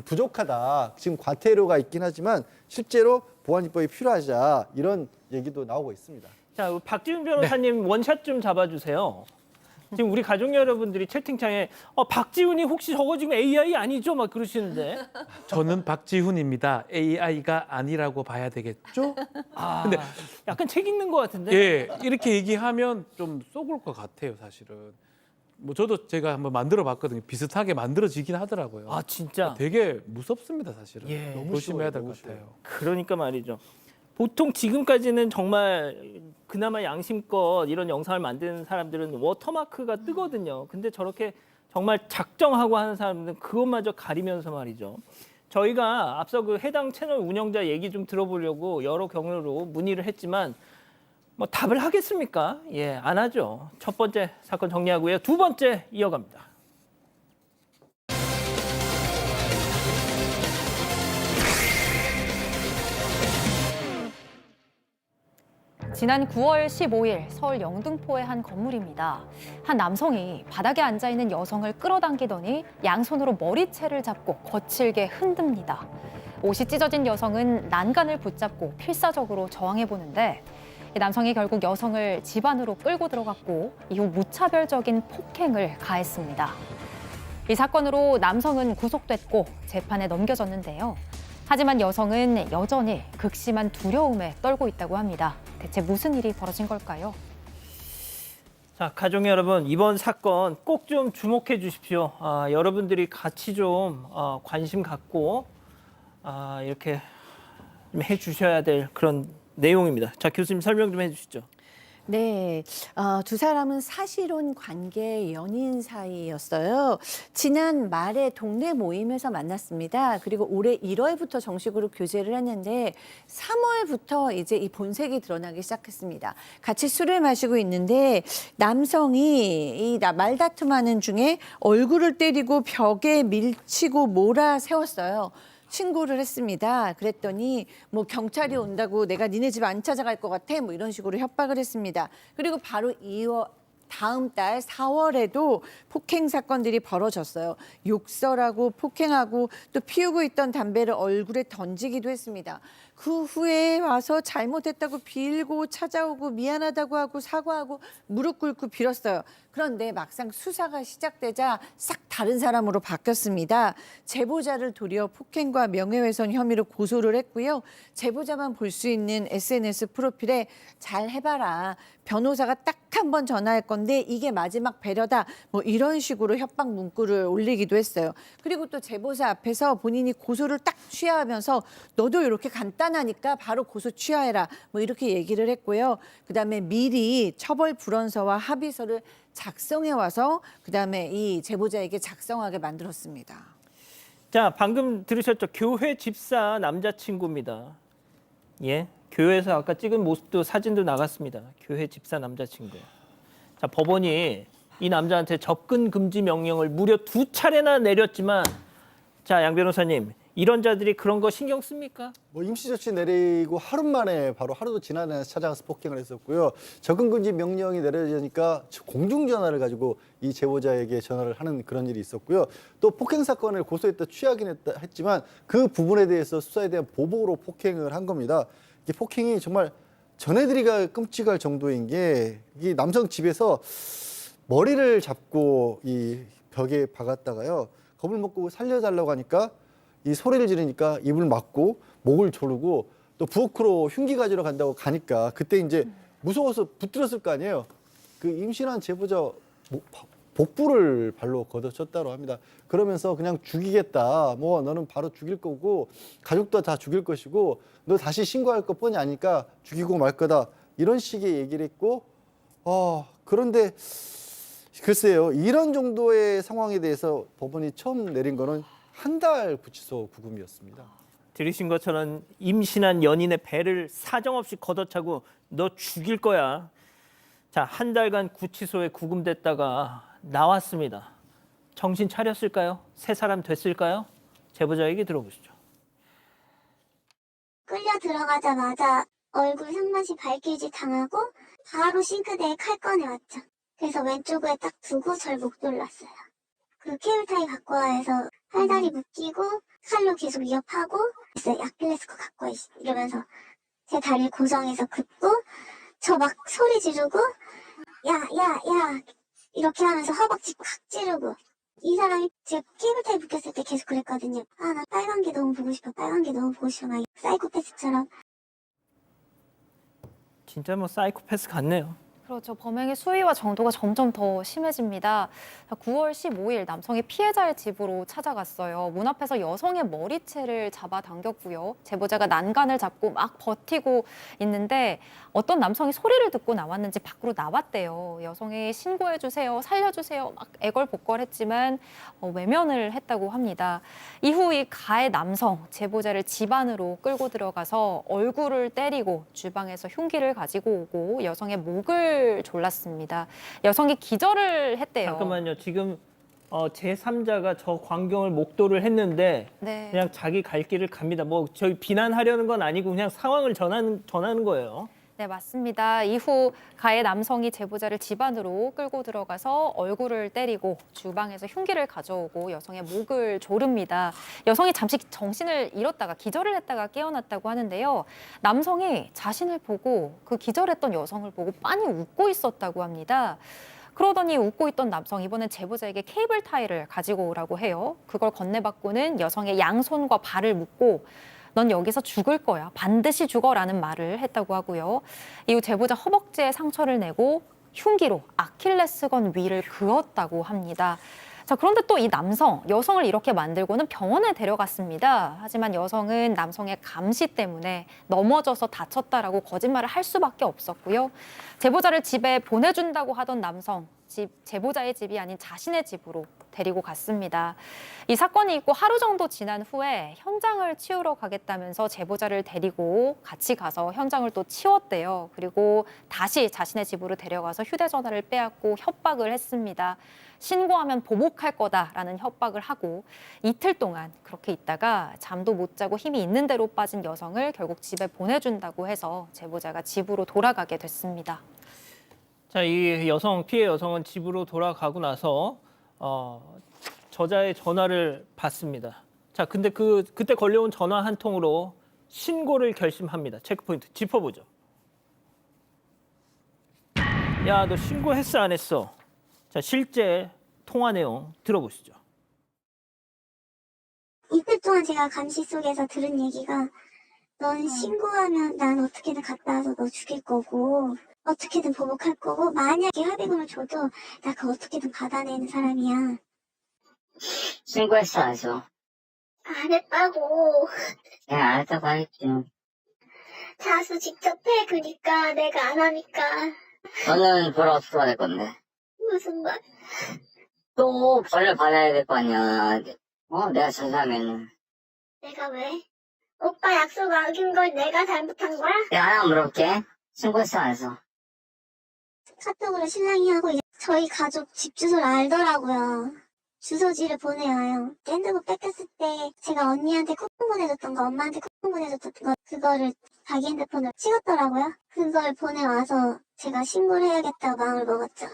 부족하다. 지금 과태료가 있긴 하지만 실제로 보안 입법이 필요하자 이런 얘기도 나오고 있습니다. 자, 박지훈 변호사님 원샷 좀 잡아주세요. 지금 우리 가족 여러분들이 채팅창에 박지훈이 혹시 저거 지금 AI 아니죠? 막 그러시는데. 저는 박지훈입니다. AI가 아니라고 봐야 되겠죠? 아, 근데 약간 책 읽는 것 같은데. 예, 이렇게 얘기하면 좀 쏘글 것 같아요, 사실은. 뭐 저도 제가 한번 만들어 봤거든요. 비슷하게 만들어지긴 하더라고요. 아, 진짜? 되게 무섭습니다, 사실은. 예. 너무 조심해야 될 것 같아요. 그러니까 말이죠. 보통 지금까지는 정말 그나마 양심껏 이런 영상을 만드는 사람들은 워터마크가 뜨거든요. 근데 저렇게 정말 작정하고 하는 사람들은 그것마저 가리면서 말이죠. 저희가 앞서 그 해당 채널 운영자 얘기 좀 들어보려고 여러 경로로 문의를 했지만 뭐 답을 하겠습니까? 예, 안 하죠. 첫 번째 사건 정리하고요. 두 번째 이어갑니다. 지난 9월 15일 서울 영등포의 한 건물입니다. 한 남성이 바닥에 앉아있는 여성을 끌어당기더니 양손으로 머리채를 잡고 거칠게 흔듭니다. 옷이 찢어진 여성은 난간을 붙잡고 필사적으로 저항해보는데 남성이 결국 여성을 집 안으로 끌고 들어갔고 이후 무차별적인 폭행을 가했습니다. 이 사건으로 남성은 구속됐고 재판에 넘겨졌는데요. 하지만 여성은 여전히 극심한 두려움에 떨고 있다고 합니다. 대체 무슨 일이 벌어진 걸까요? 자, 가족 여러분, 이번 사건 꼭 좀 주목해 주십시오. 여러분들이 같이 좀 관심 갖고 이렇게 좀 해주셔야 될 그런 내용입니다. 자, 교수님 설명 좀 해주시죠. 네, 두 사람은 사실혼 관계 연인 사이였어요. 지난 말에 동네 모임에서 만났습니다. 그리고 올해 1월부터 정식으로 교제를 했는데 3월부터 이제 이 본색이 드러나기 시작했습니다. 같이 술을 마시고 있는데 남성이 이 말다툼하는 중에 얼굴을 때리고 벽에 밀치고 몰아세웠어요. 신고를 했습니다. 그랬더니 뭐 경찰이 온다고 내가 니네 집 안 찾아갈 것 같아 뭐 이런 식으로 협박을 했습니다. 그리고 바로 다음 달 4월에도 폭행 사건들이 벌어졌어요. 욕설하고 폭행하고 또 피우고 있던 담배를 얼굴에 던지기도 했습니다. 그 후에 와서 잘못했다고 빌고 찾아오고 미안하다고 하고 사과하고 무릎 꿇고 빌었어요. 그런데 막상 수사가 시작되자 싹 다른 사람으로 바뀌었습니다. 제보자를 도리어 폭행과 명예훼손 혐의로 고소를 했고요. 제보자만 볼 수 있는 SNS 프로필에 잘 해봐라. 변호사가 딱 한 번 전화할 건데 이게 마지막 배려다. 뭐 이런 식으로 협박 문구를 올리기도 했어요. 그리고 또 제보자 앞에서 본인이 고소를 딱 취하하면서 너도 이렇게 간단하니까 바로 고소 취하해라. 뭐 이렇게 얘기를 했고요. 그다음에 미리 처벌 불원서와 합의서를 작성해 와서 그다음에 이 제보자에게 작성하게 만들었습니다. 자, 방금 들으셨죠? 교회 집사 남자친구입니다. 예, 교회에서 아까 찍은 모습도 사진도 나갔습니다. 교회 집사 남자친구. 자, 법원이 이 남자한테 접근 금지 명령을 무려 2차례나 내렸지만, 자, 양 변호사님, 이런 자들이 그런 거 신경 씁니까? 뭐 임시조치 내리고 하루 만에 바로 하루도 지나지 않아서 찾아가서 폭행을 했었고요. 접근금지 명령이 내려지니까 공중전화를 가지고 이 제보자에게 전화를 하는 그런 일이 있었고요. 또 폭행 사건을 고소했다 취하긴 했지만 그 부분에 대해서 수사에 대한 보복으로 폭행을 한 겁니다. 이게 폭행이 정말 전해드리기가 끔찍할 정도인 게 이 남성 집에서 머리를 잡고 이 벽에 박았다가요. 겁을 먹고 살려달라고 하니까 이 소리를 지르니까 입을 막고 목을 조르고 또 부엌으로 흉기 가지러 간다고 가니까 그때 이제 무서워서 붙들었을 거 아니에요. 그 임신한 제보자 복부를 발로 걷어쳤다고 합니다. 그러면서 그냥 죽이겠다. 뭐 너는 바로 죽일 거고 가족도 다 죽일 것이고 너 다시 신고할 것 뻔히 아니까 죽이고 말 거다. 이런 식의 얘기를 했고 그런데 글쎄요. 이런 정도의 상황에 대해서 법원이 처음 내린 거는 한 달 구치소 구금이었습니다. 들으신 것처럼 임신한 연인의 배를 사정없이 걷어차고 너 죽일 거야. 자, 한 달간 구치소에 구금됐다가 나왔습니다. 정신 차렸을까요? 새 사람 됐을까요? 제보자 얘기 들어보시죠. 끌려 들어가자마자 얼굴 상맛이 발길질 당하고 바로 싱크대에 칼 꺼내왔죠. 그래서 왼쪽에 딱 두고 절 목 졸랐어요. 그 케이블타이 갖고 와 해서 팔다리 묶이고 칼로 계속 위협하고 아킬레스건 갖고 와 이러면서 제 다리를 고정해서 긋고 저 막 소리 지르고 야 이렇게 하면서 허벅지 팍 찌르고 이 사람이 제가 케이블타이 묶였을 때 계속 그랬거든요. 아, 나 빨간 게 너무 보고 싶어. 빨간 게 너무 보고 싶어. 막 사이코패스처럼. 진짜 뭐 사이코패스 같네요. 그렇죠. 범행의 수위와 정도가 점점 더 심해집니다. 9월 15일 남성이 피해자의 집으로 찾아갔어요. 문 앞에서 여성의 머리채를 잡아당겼고요. 제보자가 난간을 잡고 막 버티고 있는데 어떤 남성이 소리를 듣고 나왔는지 밖으로 나왔대요. 여성이 신고해주세요, 살려주세요 막 애걸복걸했지만 외면을 했다고 합니다. 이후 이 가해 남성 제보자를 집 안으로 끌고 들어가서 얼굴을 때리고 주방에서 흉기를 가지고 오고 여성의 목을 졸랐습니다. 여성이 기절을 했대요. 잠깐만요. 지금 제3자가 저 광경을 목도를 했는데 네. 그냥 자기 갈 길을 갑니다. 뭐 저희 비난하려는 건 아니고 그냥 상황을 전하는 거예요. 네, 맞습니다. 이후 가해 남성이 제보자를 집 안으로 끌고 들어가서 얼굴을 때리고 주방에서 흉기를 가져오고 여성의 목을 조릅니다. 여성이 잠시 정신을 잃었다가 기절을 했다가 깨어났다고 하는데요. 남성이 자신을 보고 그 기절했던 여성을 보고 빤히 웃고 있었다고 합니다. 그러더니 웃고 있던 남성 이번엔 제보자에게 케이블 타이를 가지고 오라고 해요. 그걸 건네받고는 여성의 양손과 발을 묶고 넌 여기서 죽을 거야. 반드시 죽어라는 말을 했다고 하고요. 이후 제보자 허벅지에 상처를 내고 흉기로 아킬레스건 위를 그었다고 합니다. 자, 그런데 또 이 남성, 여성을 이렇게 만들고는 병원에 데려갔습니다. 하지만 여성은 남성의 감시 때문에 넘어져서 다쳤다라고 거짓말을 할 수밖에 없었고요. 제보자를 집에 보내준다고 하던 남성, 제보자의 집이 아닌 자신의 집으로 데리고 갔습니다. 이 사건이 있고 하루 정도 지난 후에 현장을 치우러 가겠다면서 제보자를 데리고 같이 가서 현장을 또 치웠대요. 그리고 다시 자신의 집으로 데려가서 휴대전화를 빼앗고 협박을 했습니다. 신고하면 보복할 거다라는 협박을 하고 이틀 동안 그렇게 있다가 잠도 못 자고 힘이 있는 대로 빠진 여성을 결국 집에 보내준다고 해서 제보자가 집으로 돌아가게 됐습니다. 자, 이 피해 여성은 집으로 돌아가고 나서 저자의 전화를 받습니다. 자, 근데 그때 걸려온 전화 한 통으로 신고를 결심합니다. 체크포인트 짚어보죠. 야, 너 신고했어 안 했어? 자, 실제 통화 내용 들어보시죠. 이틀 동안 제가 감시 속에서 들은 얘기가 넌 신고하면 난 어떻게든 갔다 와서 너 죽일 거고 어떻게든 보복할 거고 만약에 합의금을 줘도 나 그거 어떻게든 받아내는 사람이야. 신고했어 안 했어? 안 했다고. 내가 안 했다고 하겠지. 자수 직접 해. 그니까 내가 안 하니까. 너는 벌 어떻게 받을 건데? 무슨 말? 또 벌을 받아야 될 거 아니야. 내가 자수하면. 내가 왜? 오빠 약속 어긴 걸 내가 잘못한 거야? 내가 하나 물어볼게. 신고했어 안 했어? 카톡으로 신랑이 하고 이제 저희 가족 집 주소를 알더라고요. 주소지를 보내와요. 핸드폰 뺏겼을 때 제가 언니한테 쿠폰 보내줬던 거, 엄마한테 쿠폰 보내줬던 거 그거를 자기 핸드폰으로 찍었더라고요. 그걸 보내와서 제가 신고를 해야겠다고 마음을 먹었죠.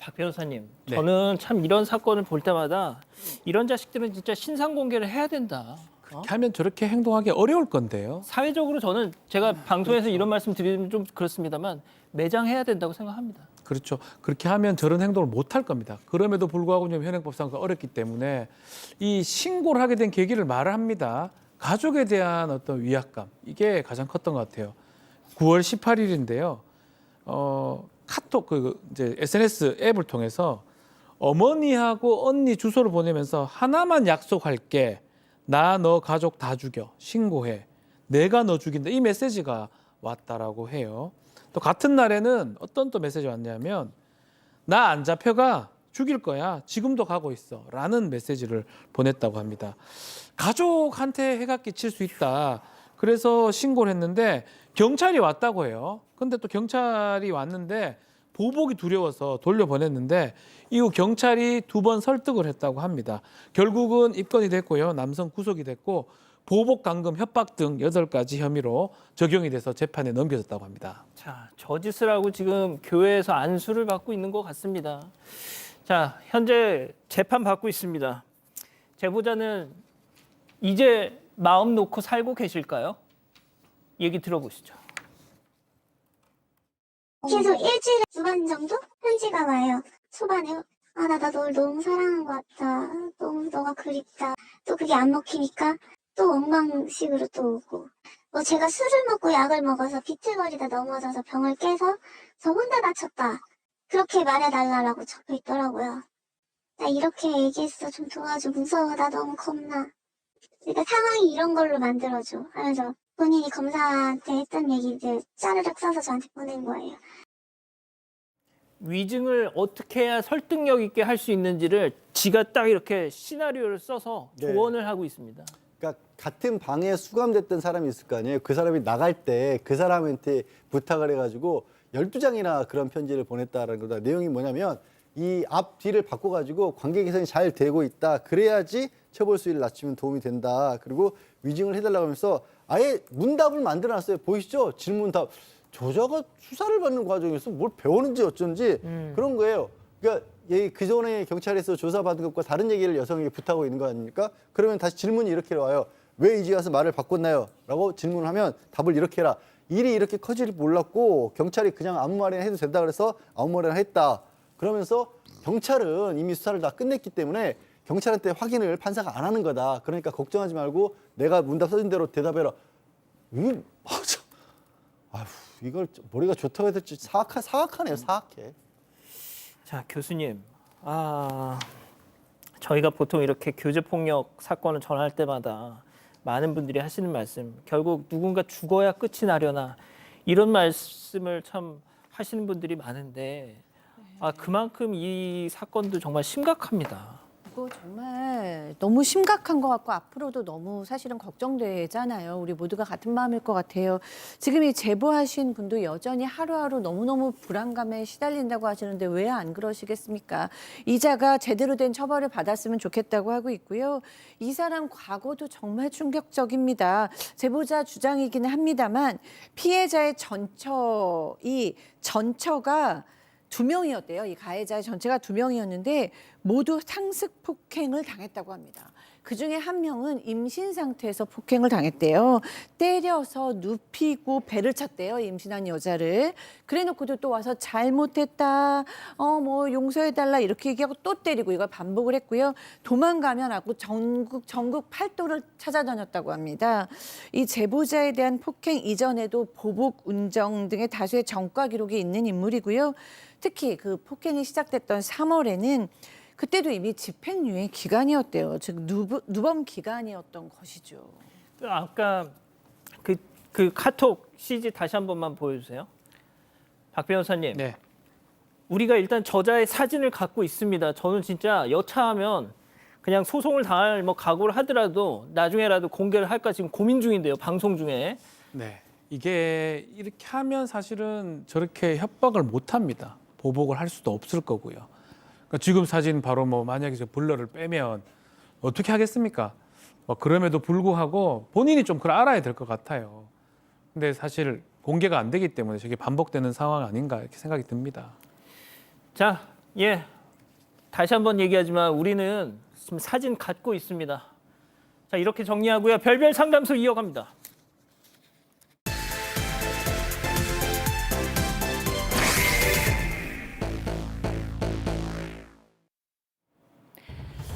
박 변호사님, 네. 저는 참 이런 사건을 볼 때마다 이런 자식들은 진짜 신상 공개를 해야 된다. 그렇게 하면 저렇게 행동하기 어려울 건데요. 사회적으로 저는 제가 방송에서 이런 말씀 드리면 좀 그렇습니다만 매장해야 된다고 생각합니다. 그렇죠. 그렇게 하면 저런 행동을 못 할 겁니다. 그럼에도 불구하고 현행법상 어렵기 때문에 이 신고를 하게 된 계기를 말을 합니다. 가족에 대한 어떤 위압감, 이게 가장 컸던 것 같아요. 9월 18일인데요. 카톡 이제 SNS 앱을 통해서 어머니하고 언니 주소를 보내면서 하나만 약속할게. 나 너 가족 다 죽여. 신고해. 내가 너 죽인다. 이 메시지가 왔다라고 해요. 또 같은 날에는 어떤 또 메시지 왔냐면 나 안 잡혀가. 죽일 거야. 지금도 가고 있어. 라는 메시지를 보냈다고 합니다. 가족한테 해가 끼칠 수 있다. 그래서 신고를 했는데 경찰이 왔다고 해요. 근데 또 경찰이 왔는데 보복이 두려워서 돌려보냈는데 이후 경찰이 2번 설득을 했다고 합니다. 결국은 입건이 됐고요. 남성 구속이 됐고 보복 감금 협박 등 8가지 혐의로 적용이 돼서 재판에 넘겨졌다고 합니다. 자, 저 짓을 하고 지금 교회에서 안수를 받고 있는 것 같습니다. 자, 현재 재판 받고 있습니다. 제보자는 이제 마음 놓고 살고 계실까요? 얘기 들어보시죠. 계속 일주일에 2번 정도 편지가 와요. 초반에 나 널 너무 사랑한 것 같다. 너무 너가 그립다. 또 그게 안 먹히니까 또 엉망식으로 또 오고. 뭐 제가 술을 먹고 약을 먹어서 비틀거리다 넘어져서 병을 깨서 저 혼자 다쳤다. 그렇게 말해달라고 적혀 있더라고요. 나 이렇게 얘기했어. 좀 도와줘. 무서워. 나 너무 겁나. 그러니까 상황이 이런 걸로 만들어줘 하면서 본인이 검사한테 했던 얘기 이제 짜르륵 써서 저한테 보낸 거예요. 위증을 어떻게 해야 설득력 있게 할 수 있는지를 지가 딱 이렇게 시나리오를 써서 조언을 하고 있습니다. 그러니까 같은 방에 수감됐던 사람이 있을 거 아니에요. 그 사람이 나갈 때 그 사람한테 부탁을 해가지고 12장이나 그런 편지를 보냈다라는 거다. 내용이 뭐냐면 이 앞 뒤를 바꿔가지고 관계 개선이 잘 되고 있다. 그래야지 처벌 수위를 낮추면 도움이 된다. 그리고 위증을 해달라고 하면서 아예 문답을 만들어놨어요. 보이시죠? 질문답. 저자가 수사를 받는 과정에서 뭘 배우는지 어쩐지 그런 거예요. 그러니까 그 전에 경찰에서 조사받은 것과 다른 얘기를 여성에게 부탁하고 있는 거 아닙니까? 그러면 다시 질문이 이렇게 와요. 왜 이제 와서 말을 바꿨나요? 라고 질문을 하면 답을 이렇게 해라. 일이 이렇게 커질 줄 몰랐고 경찰이 그냥 아무 말이나 해도 된다 그래서 아무 말이나 했다. 그러면서 경찰은 이미 수사를 다 끝냈기 때문에 경찰한테 확인을 판사가 안 하는 거다. 그러니까 걱정하지 말고 내가 문답 써준 대로 대답해라. 아휴, 이걸 머리가 좋다고 해야 될지 사악하네요. 사악해. 자, 교수님. 저희가 보통 이렇게 교제폭력 사건을 전할 때마다 많은 분들이 하시는 말씀, 결국 누군가 죽어야 끝이 나려나 이런 말씀을 참 하시는 분들이 많은데 그만큼 이 사건도 정말 심각합니다. 이거 정말 너무 심각한 것 같고 앞으로도 너무 사실은 걱정되잖아요. 우리 모두가 같은 마음일 것 같아요. 지금 이 제보하신 분도 여전히 하루하루 너무너무 불안감에 시달린다고 하시는데 왜 안 그러시겠습니까? 이자가 제대로 된 처벌을 받았으면 좋겠다고 하고 있고요. 이 사람 과거도 정말 충격적입니다. 제보자 주장이기는 합니다만 피해자의 전처가 2명이었대요. 이 가해자의 전체가 2명이었는데 모두 상습 폭행을 당했다고 합니다. 그중에 1명은 임신 상태에서 폭행을 당했대요. 때려서 눕히고 배를 찼대요. 임신한 여자를. 그래놓고도 또 와서 잘못했다. 용서해달라 이렇게 얘기하고 또 때리고 이걸 반복을 했고요. 도망가면 하고 전국 팔도를 찾아다녔다고 합니다. 이 제보자에 대한 폭행 이전에도 보복, 운정 등의 다수의 전과 기록이 있는 인물이고요. 특히 그 폭행이 시작됐던 3월에는 그때도 이미 집행유예 기간이었대요. 즉 누범 기간이었던 것이죠. 아까 그 카톡 CG 다시 한 번만 보여주세요. 박 변호사님. 네. 우리가 일단 저자의 사진을 갖고 있습니다. 저는 진짜 여차하면 그냥 소송을 당할 각오를 하더라도 나중에라도 공개를 할까 지금 고민 중인데요. 방송 중에. 네. 이게 이렇게 하면 사실은 저렇게 협박을 못 합니다. 보복을 할 수도 없을 거고요. 그러니까 지금 사진 바로 만약에 저 블러를 빼면 어떻게 하겠습니까? 그럼에도 불구하고 본인이 좀 그걸 알아야 될 것 같아요. 근데 사실 공개가 안 되기 때문에 저게 반복되는 상황 아닌가 이렇게 생각이 듭니다. 자, 다시 한번 얘기하지만 우리는 지금 사진 갖고 있습니다. 자, 이렇게 정리하고요. 별별 상담소 이어갑니다.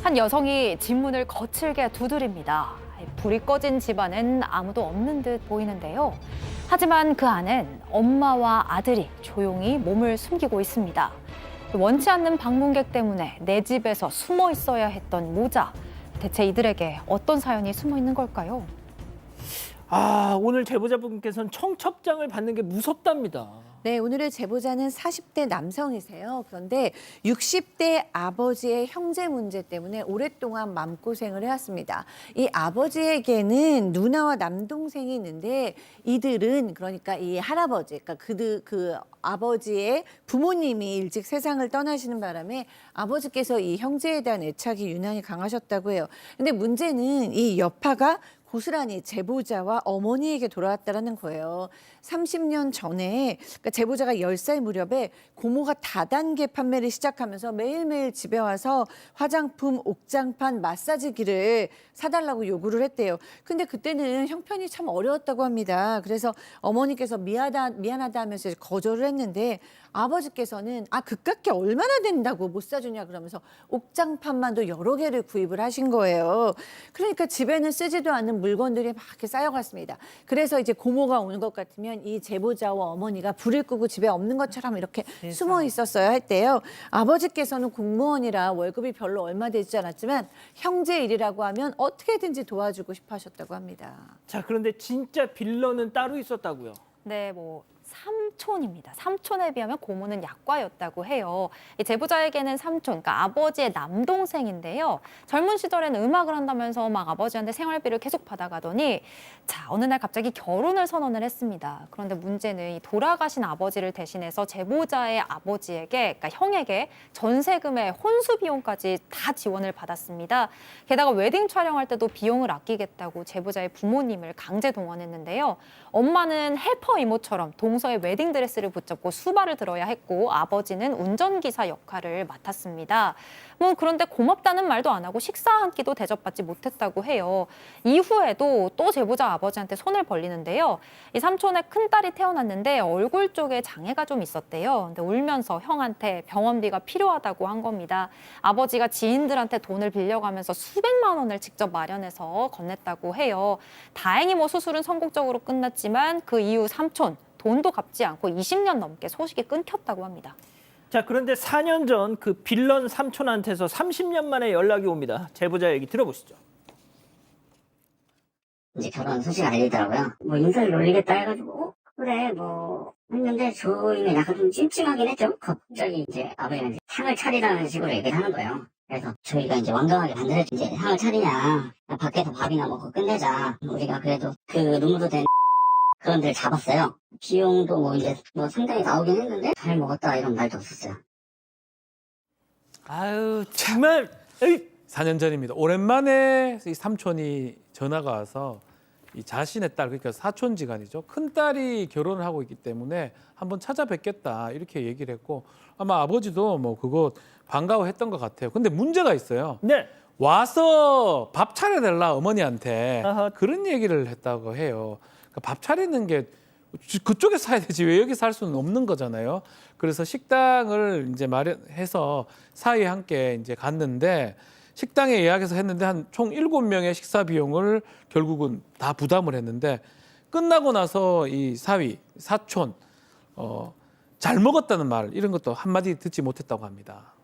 한 여성이 집문을 거칠게 두드립니다. 불이 꺼진 집안엔 아무도 없는 듯 보이는데요. 하지만 그 안엔 엄마와 아들이 조용히 몸을 숨기고 있습니다. 원치 않는 방문객 때문에 내 집에서 숨어 있어야 했던 모자. 대체 이들에게 어떤 사연이 숨어 있는 걸까요? 오늘 제보자분께서는 청첩장을 받는 게 무섭답니다. 네, 오늘의 제보자는 40대 남성이세요. 그런데 60대 아버지의 형제 문제 때문에 오랫동안 마음고생을 해왔습니다. 이 아버지에게는 누나와 남동생이 있는데 이들은 그러니까 이 할아버지, 그러니까 그 아버지의 부모님이 일찍 세상을 떠나시는 바람에 아버지께서 이 형제에 대한 애착이 유난히 강하셨다고 해요. 근데 문제는 이 여파가 고스란히 제보자와 어머니에게 돌아왔다라는 거예요. 30년 전에 그러니까 제보자가 10살 무렵에 고모가 다단계 판매를 시작하면서 매일매일 집에 와서 화장품, 옥장판, 마사지기를 사달라고 요구를 했대요. 근데 그때는 형편이 참 어려웠다고 합니다. 그래서 어머니께서 미안하다 하면서 거절을 했는데 아버지께서는 그깟게 얼마나 된다고 못 사주냐 그러면서 옥장판만도 여러 개를 구입을 하신 거예요. 그러니까 집에는 쓰지도 않는 물건들이 막 이렇게 쌓여갔습니다. 그래서 이제 고모가 오는 것 같으면 이 제보자와 어머니가 불을 끄고 집에 없는 것처럼 이렇게 숨어 있었어야 했대요. 아버지께서는 공무원이라 월급이 별로 얼마 되지 않았지만 형제 일이라고 하면 어떻게든지 도와주고 싶어 하셨다고 합니다. 자, 그런데 진짜 빌런은 따로 있었다고요? 네, 삼촌입니다. 삼촌에 비하면 고모는 약과였다고 해요. 이 제보자에게는 삼촌, 그러니까 아버지의 남동생인데요. 젊은 시절에는 음악을 한다면서 막 아버지한테 생활비를 계속 받아가더니 어느 날 갑자기 결혼을 선언을 했습니다. 그런데 문제는 이 돌아가신 아버지를 대신해서 제보자의 아버지에게, 그러니까 형에게 전세금의 혼수 비용까지 다 지원을 받았습니다. 게다가 웨딩 촬영할 때도 비용을 아끼겠다고 제보자의 부모님을 강제 동원했는데요. 엄마는 헬퍼 이모처럼 동서의 웨딩드레스를 붙잡고 수발을 들어야 했고 아버지는 운전기사 역할을 맡았습니다. 그런데 고맙다는 말도 안 하고 식사 한 끼도 대접받지 못했다고 해요. 이후에도 또 제보자 아버지한테 손을 벌리는데요. 이 삼촌의 큰딸이 태어났는데 얼굴 쪽에 장애가 좀 있었대요. 근데 울면서 형한테 병원비가 필요하다고 한 겁니다. 아버지가 지인들한테 돈을 빌려가면서 수백만 원을 직접 마련해서 건넸다고 해요. 다행히 수술은 성공적으로 끝났지만 그 이후 삼촌 돈도 갚지 않고 20년 넘게 소식이 끊겼다고 합니다. 자, 그런데 4년 전 그 빌런 삼촌한테서 30년 만에 연락이 옵니다. 제보자 얘기 들어보시죠. 이제 결혼 소식을 알리더라고요. 인사를 올리겠다 해가지고 그래 했는데 저희는 약간 좀 찜찜하긴 했죠. 갑자기 이제 아버지가 이제 상을 차리라는 식으로 얘기를 하는 거예요. 그래서 저희가 이제 완강하게 반대를 했죠. 이제 상을 차리냐 밖에서 밥이나 먹고 끝내자. 우리가 그래도 그 눈물도 된 그런 데를 잡았어요. 비용도 이제 상당히 나오긴 했는데 잘 먹었다 이런 말도 없었어요. 아유, 정말. 4년 전입니다. 오랜만에 이 삼촌이 전화가 와서 이 자신의 딸, 그러니까 사촌지간이죠. 큰딸이 결혼을 하고 있기 때문에 한번 찾아뵙겠다 이렇게 얘기를 했고 아마 아버지도 그거 반가워했던 것 같아요. 근데 문제가 있어요. 네. 와서 밥 차려달라 어머니한테 아하. 그런 얘기를 했다고 해요. 그러니까 밥 차리는 게 그쪽에 사야 되지 왜 여기 살 수는 없는 거잖아요. 그래서 식당을 이제 마련해서 사위에 함께 이제 갔는데 식당에 예약해서 했는데 한 총 7명의 식사 비용을 결국은 다 부담을 했는데 끝나고 나서 이 사촌 잘 먹었다는 말 이런 것도 한마디 듣지 못했다고 합니다.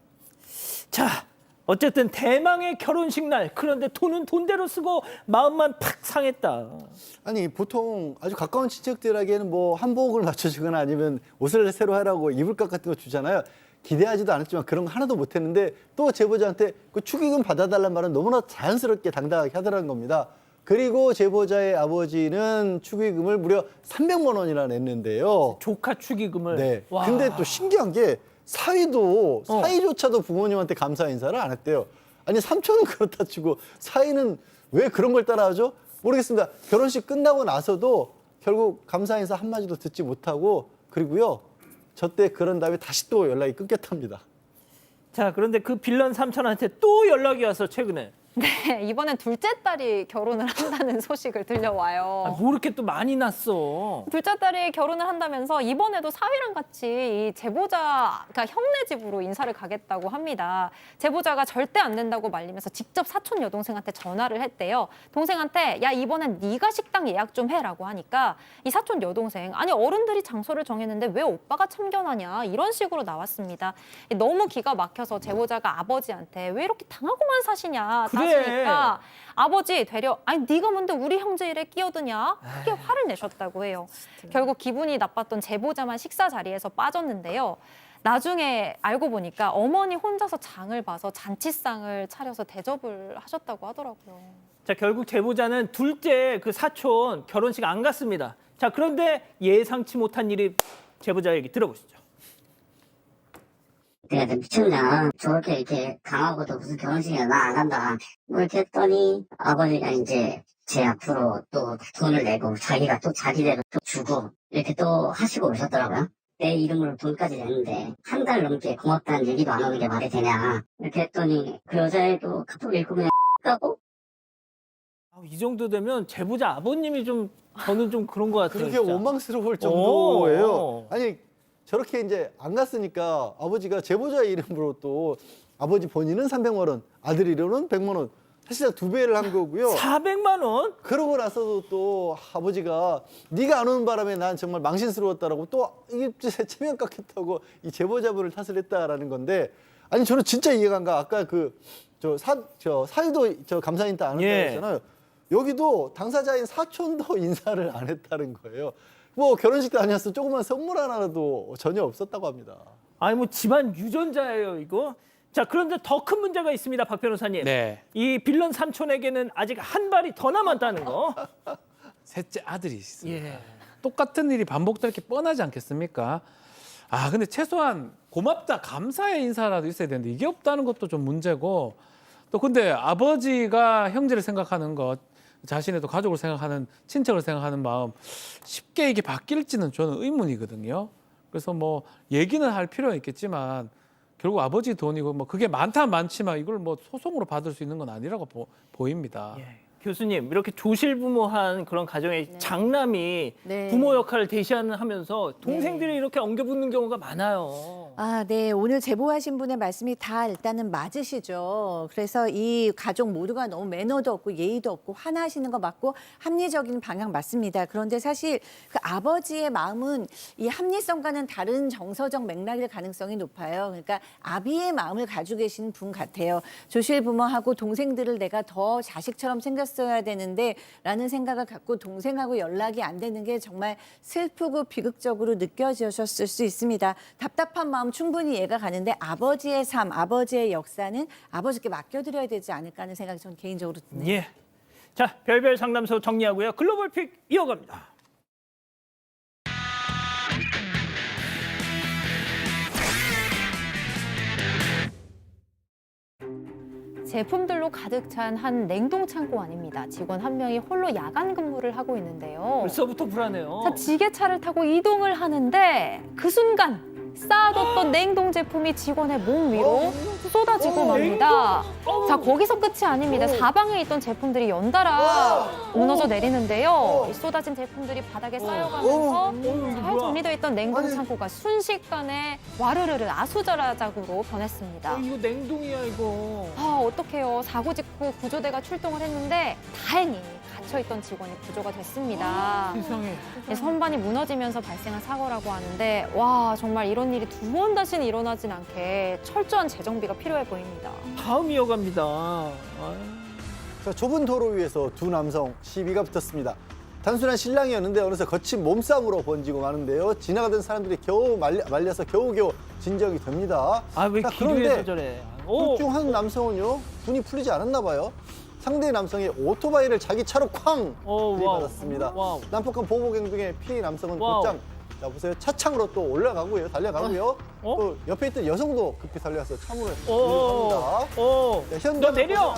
자, 어쨌든 대망의 결혼식 날. 그런데 돈은 돈대로 쓰고 마음만 팍 상했다. 아니 보통 아주 가까운 친척들에게는 한복을 맞춰주거나 아니면 옷을 새로 하라고 이불값 같은 거 주잖아요. 기대하지도 않았지만 그런 거 하나도 못했는데 또 제보자한테 그 축의금 받아달라는 말은 너무나 자연스럽게 당당하게 하더라는 겁니다. 그리고 제보자의 아버지는 축의금을 무려 300만 원이나 냈는데요. 조카 축의금을. 네. 와. 근데 또 신기한 게 사위조차도 부모님한테 감사 인사를 안 했대요. 아니 삼촌은 그렇다 치고 사위는 왜 그런 걸 따라하죠? 모르겠습니다. 결혼식 끝나고 나서도 결국 감사 인사 한마디도 듣지 못하고 그리고요. 저 때 그런 다음에 다시 또 연락이 끊겼답니다. 자, 그런데 그 빌런 삼촌한테 또 연락이 와서 최근에. 네, 이번엔 둘째 딸이 결혼을 한다는 소식을 들려와요. 뭐 이렇게 또 많이 났어. 둘째 딸이 결혼을 한다면서 이번에도 사위랑 같이 이 제보자, 그러니까 형네 집으로 인사를 가겠다고 합니다. 제보자가 절대 안 된다고 말리면서 직접 사촌 여동생한테 전화를 했대요. 동생한테 야 이번엔 네가 식당 예약 좀 해라고 하니까 이 사촌 여동생 아니 어른들이 장소를 정했는데 왜 오빠가 참견하냐 이런 식으로 나왔습니다. 너무 기가 막혀서 제보자가 아버지한테 왜 이렇게 당하고만 사시냐 따지니까 아버지 되려 아니 네가 뭔데 우리 형제 일에 끼어드냐 크게 화를 내셨다고 해요. 결국 기분이 나빴던 제보자만 식사 자리에서 빠졌는데요. 나중에 알고 보니까 어머니 혼자서 장을 봐서 잔치상을 차려서 대접을 하셨다고 하더라고요. 자, 결국 제보자는 둘째 그 사촌 결혼식 안 갔습니다. 자, 그런데 예상치 못한 일이 제보자 얘기 들어보시죠. 내가 미쳤냐. 저렇게 이렇게 강하고도 무슨 결혼식이야. 나 안 간다. 이렇게 했더니 아버지가 이제 제 앞으로 또 돈을 내고 자기가 또 자기대로 또 주고 이렇게 또 하시고 오셨더라고요. 내 이름으로 돈까지 냈는데 한 달 넘게 고맙다는 얘기도 안 하는 게 말이 되냐 이렇게 했더니 그 여자애도 카톡 읽고 그냥 까고 이 정도 되면 제보자 아버님이 좀 저는 좀 그런 것 같아요. 그렇게 진짜. 원망스러울 정도예요. 오. 아니 저렇게 이제 안 갔으니까 아버지가 제보자 이름으로 또 아버지 본인은 300만 원, 아들 이름은 100만 원. 사실상 2배를 한 거고요. 400만 원? 그러고 나서도 또 아버지가 네가 안 오는 바람에 난 정말 망신스러웠다라고 또 이게 체면 깎였다고 이 제보자분을 탓을 했다라는 건데 아니 저는 진짜 이해가 안 가. 아까 그 사유도 저 감사인단 안 했다고 했잖아요. 여기도 당사자인 사촌도 인사를 안 했다는 거예요. 뭐 결혼식도 아니었어. 조그만 선물 하나라도 전혀 없었다고 합니다. 아니 뭐 집안 유전자예요 이거. 자 그런데 더 큰 문제가 있습니다, 박 변호사님. 네. 이 빌런 삼촌에게는 아직 한 발이 더 남았다는 거. 셋째 아들이 있습니다. 예. 똑같은 일이 반복될 게 뻔하지 않겠습니까? 아 근데 최소한 고맙다, 감사의 인사라도 있어야 되는데 이게 없다는 것도 좀 문제고 또 근데 아버지가 형제를 생각하는 것 자신의 또 가족을 생각하는 친척을 생각하는 마음 쉽게 이게 바뀔지는 저는 의문이거든요. 그래서 뭐 얘기는 할 필요는 있겠지만 결국 아버지 돈이고 뭐 그게 많다 많지만 이걸 뭐 소송으로 받을 수 있는 건 아니라고 보입니다. 예. 교수님 이렇게 조실부모한 그런 가정의 장남이 네. 부모 역할을 대신하면서 동생들이 이렇게 엉겨붙는 경우가 많아요. 아, 네. 오늘 제보하신 분의 말씀이 다 일단은 맞으시죠. 그래서 이 가족 모두가 너무 매너도 없고 예의도 없고 화나시는 거 맞고 합리적인 방향 맞습니다. 그런데 사실 그 아버지의 마음은 이 합리성과는 다른 정서적 맥락일 가능성이 높아요. 그러니까 아비의 마음을 가지고 계신 분 같아요. 조실부모하고 동생들을 내가 더 자식처럼 생겼어야 되는데 라는 생각을 갖고 동생하고 연락이 안 되는 게 정말 슬프고 비극적으로 느껴지셨을 수 있습니다. 답답한 마음 충분히 이해가 가는데 아버지의 삶, 아버지의 역사는 아버지께 맡겨드려야 되지 않을까 하는 생각이 저는 개인적으로 드네요. 예. 자, 별별 상담소 정리하고요. 글로벌 픽 이어갑니다. 제품들로 가득 찬 한 냉동 창고 안입니다. 직원 한 명이 홀로 야간 근무를 하고 있는데요. 벌써부터 불안해요. 자, 지게차를 타고 이동을 하는데 그 순간 쌓아뒀던 냉동 제품이 직원의 몸 위로 쏟아지고 맙니다. 자, 거기서 끝이 아닙니다. 사방에 있던 제품들이 연달아 무너져 내리는데요. 이 쏟아진 제품들이 바닥에 쌓여가면서 잘 정리되어 있던 냉동 창고가 순식간에 와르르르 아수자라작으로 변했습니다. 이거 냉동이야 이거. 아, 어떡해요. 사고 직후 구조대가 출동을 했는데 다행히 갇혀있던 직원이 구조가 됐습니다. 세상에. 선반이 무너지면서 발생한 사고라고 하는데 와 정말 이런 일이 두 번 다시는 일어나진 않게 철저한 재정비가 필요해 보입니다. 다음 이어갑니다. 자, 좁은 도로 위에서 두 남성 시비가 붙었습니다. 단순한 실랑이었는데 어느새 거친 몸싸움으로 번지고 마는데요. 지나가던 사람들이 겨우 말려서 겨우겨우 진정이 됩니다. 아, 왜 길 위에서 저래? 둘 중 한 남성은요, 분이 풀리지 않았나 봐요. 상대 남성이 오토바이를 자기 차로 쾅 들이받았습니다. 난폭한 보복 행동에 피해 남성은 곧장 자 보세요, 차창으로 또 올라가고요, 달려가고요. 또 옆에 있던 여성도 급히 달려와서 참으로 합니다. 너 내려.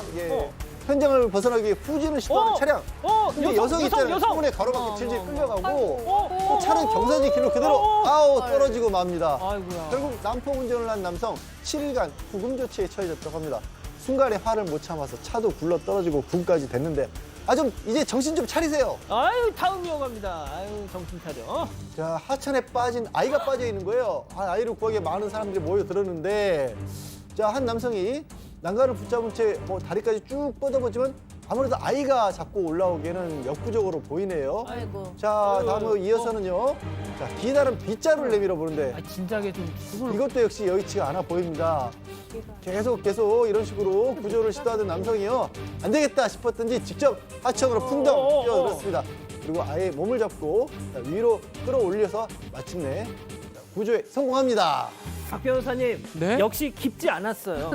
현장을 벗어나기 위해 후진을 시도하는 차량. 근데 여성이 있잖아요. 창문에 가로막혀 질질 끌려가고 또 차는 경사진 길로 그대로 떨어지고 맙니다. 아이고야. 결국 난폭 운전을 한 남성 7일간 구금 조치에 처해졌다고 합니다. 순간에 화를 못 참아서 차도 굴러 떨어지고 구금까지 됐는데 좀 이제 정신 좀 차리세요. 아유, 다음 이어갑니다. 아유, 정신 차려. 자, 하천에 빠진 아이가 빠져 있는 거예요. 아이를 구하기 많은 사람들이 모여들었는데 자, 한 남성이 난간을 붙잡은 채 다리까지 쭉 뻗어보지만 아무래도 아이가 자꾸 올라오기에는 역부족으로 보이네요. 아이고. 자, 다음으로 이어서는요. 자, 기다란 빗자루를 내밀어 보는데 진작에 좀 이것도 역시 여의치가 않아 보입니다. 계속 이런 식으로 구조를 시도하던 남성이요. 안 되겠다 싶었던지 직접 하천으로 풍덩 뛰어들었습니다. 그리고 아예 몸을 잡고 위로 끌어올려서 마침내 구조에 성공합니다. 박 변호사님, 네? 역시 깊지 않았어요.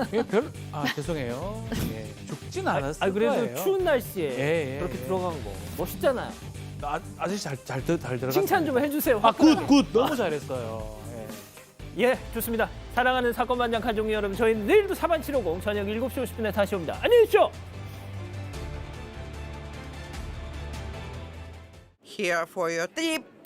죄송해요. 죽진 않았어요. 그래도 추운 날씨에 예, 그렇게 들어간 거 멋있잖아요. 아저씨 잘 들어갔어요. 칭찬 좀 해주세요. 굿 너무 잘했어요. 예, 좋습니다. 사랑하는 사건반장 가족 여러분, 저희는 내일도 사반 750 저녁 7시 50분에 다시 옵니다. 안녕히 계십시오. here for your trip.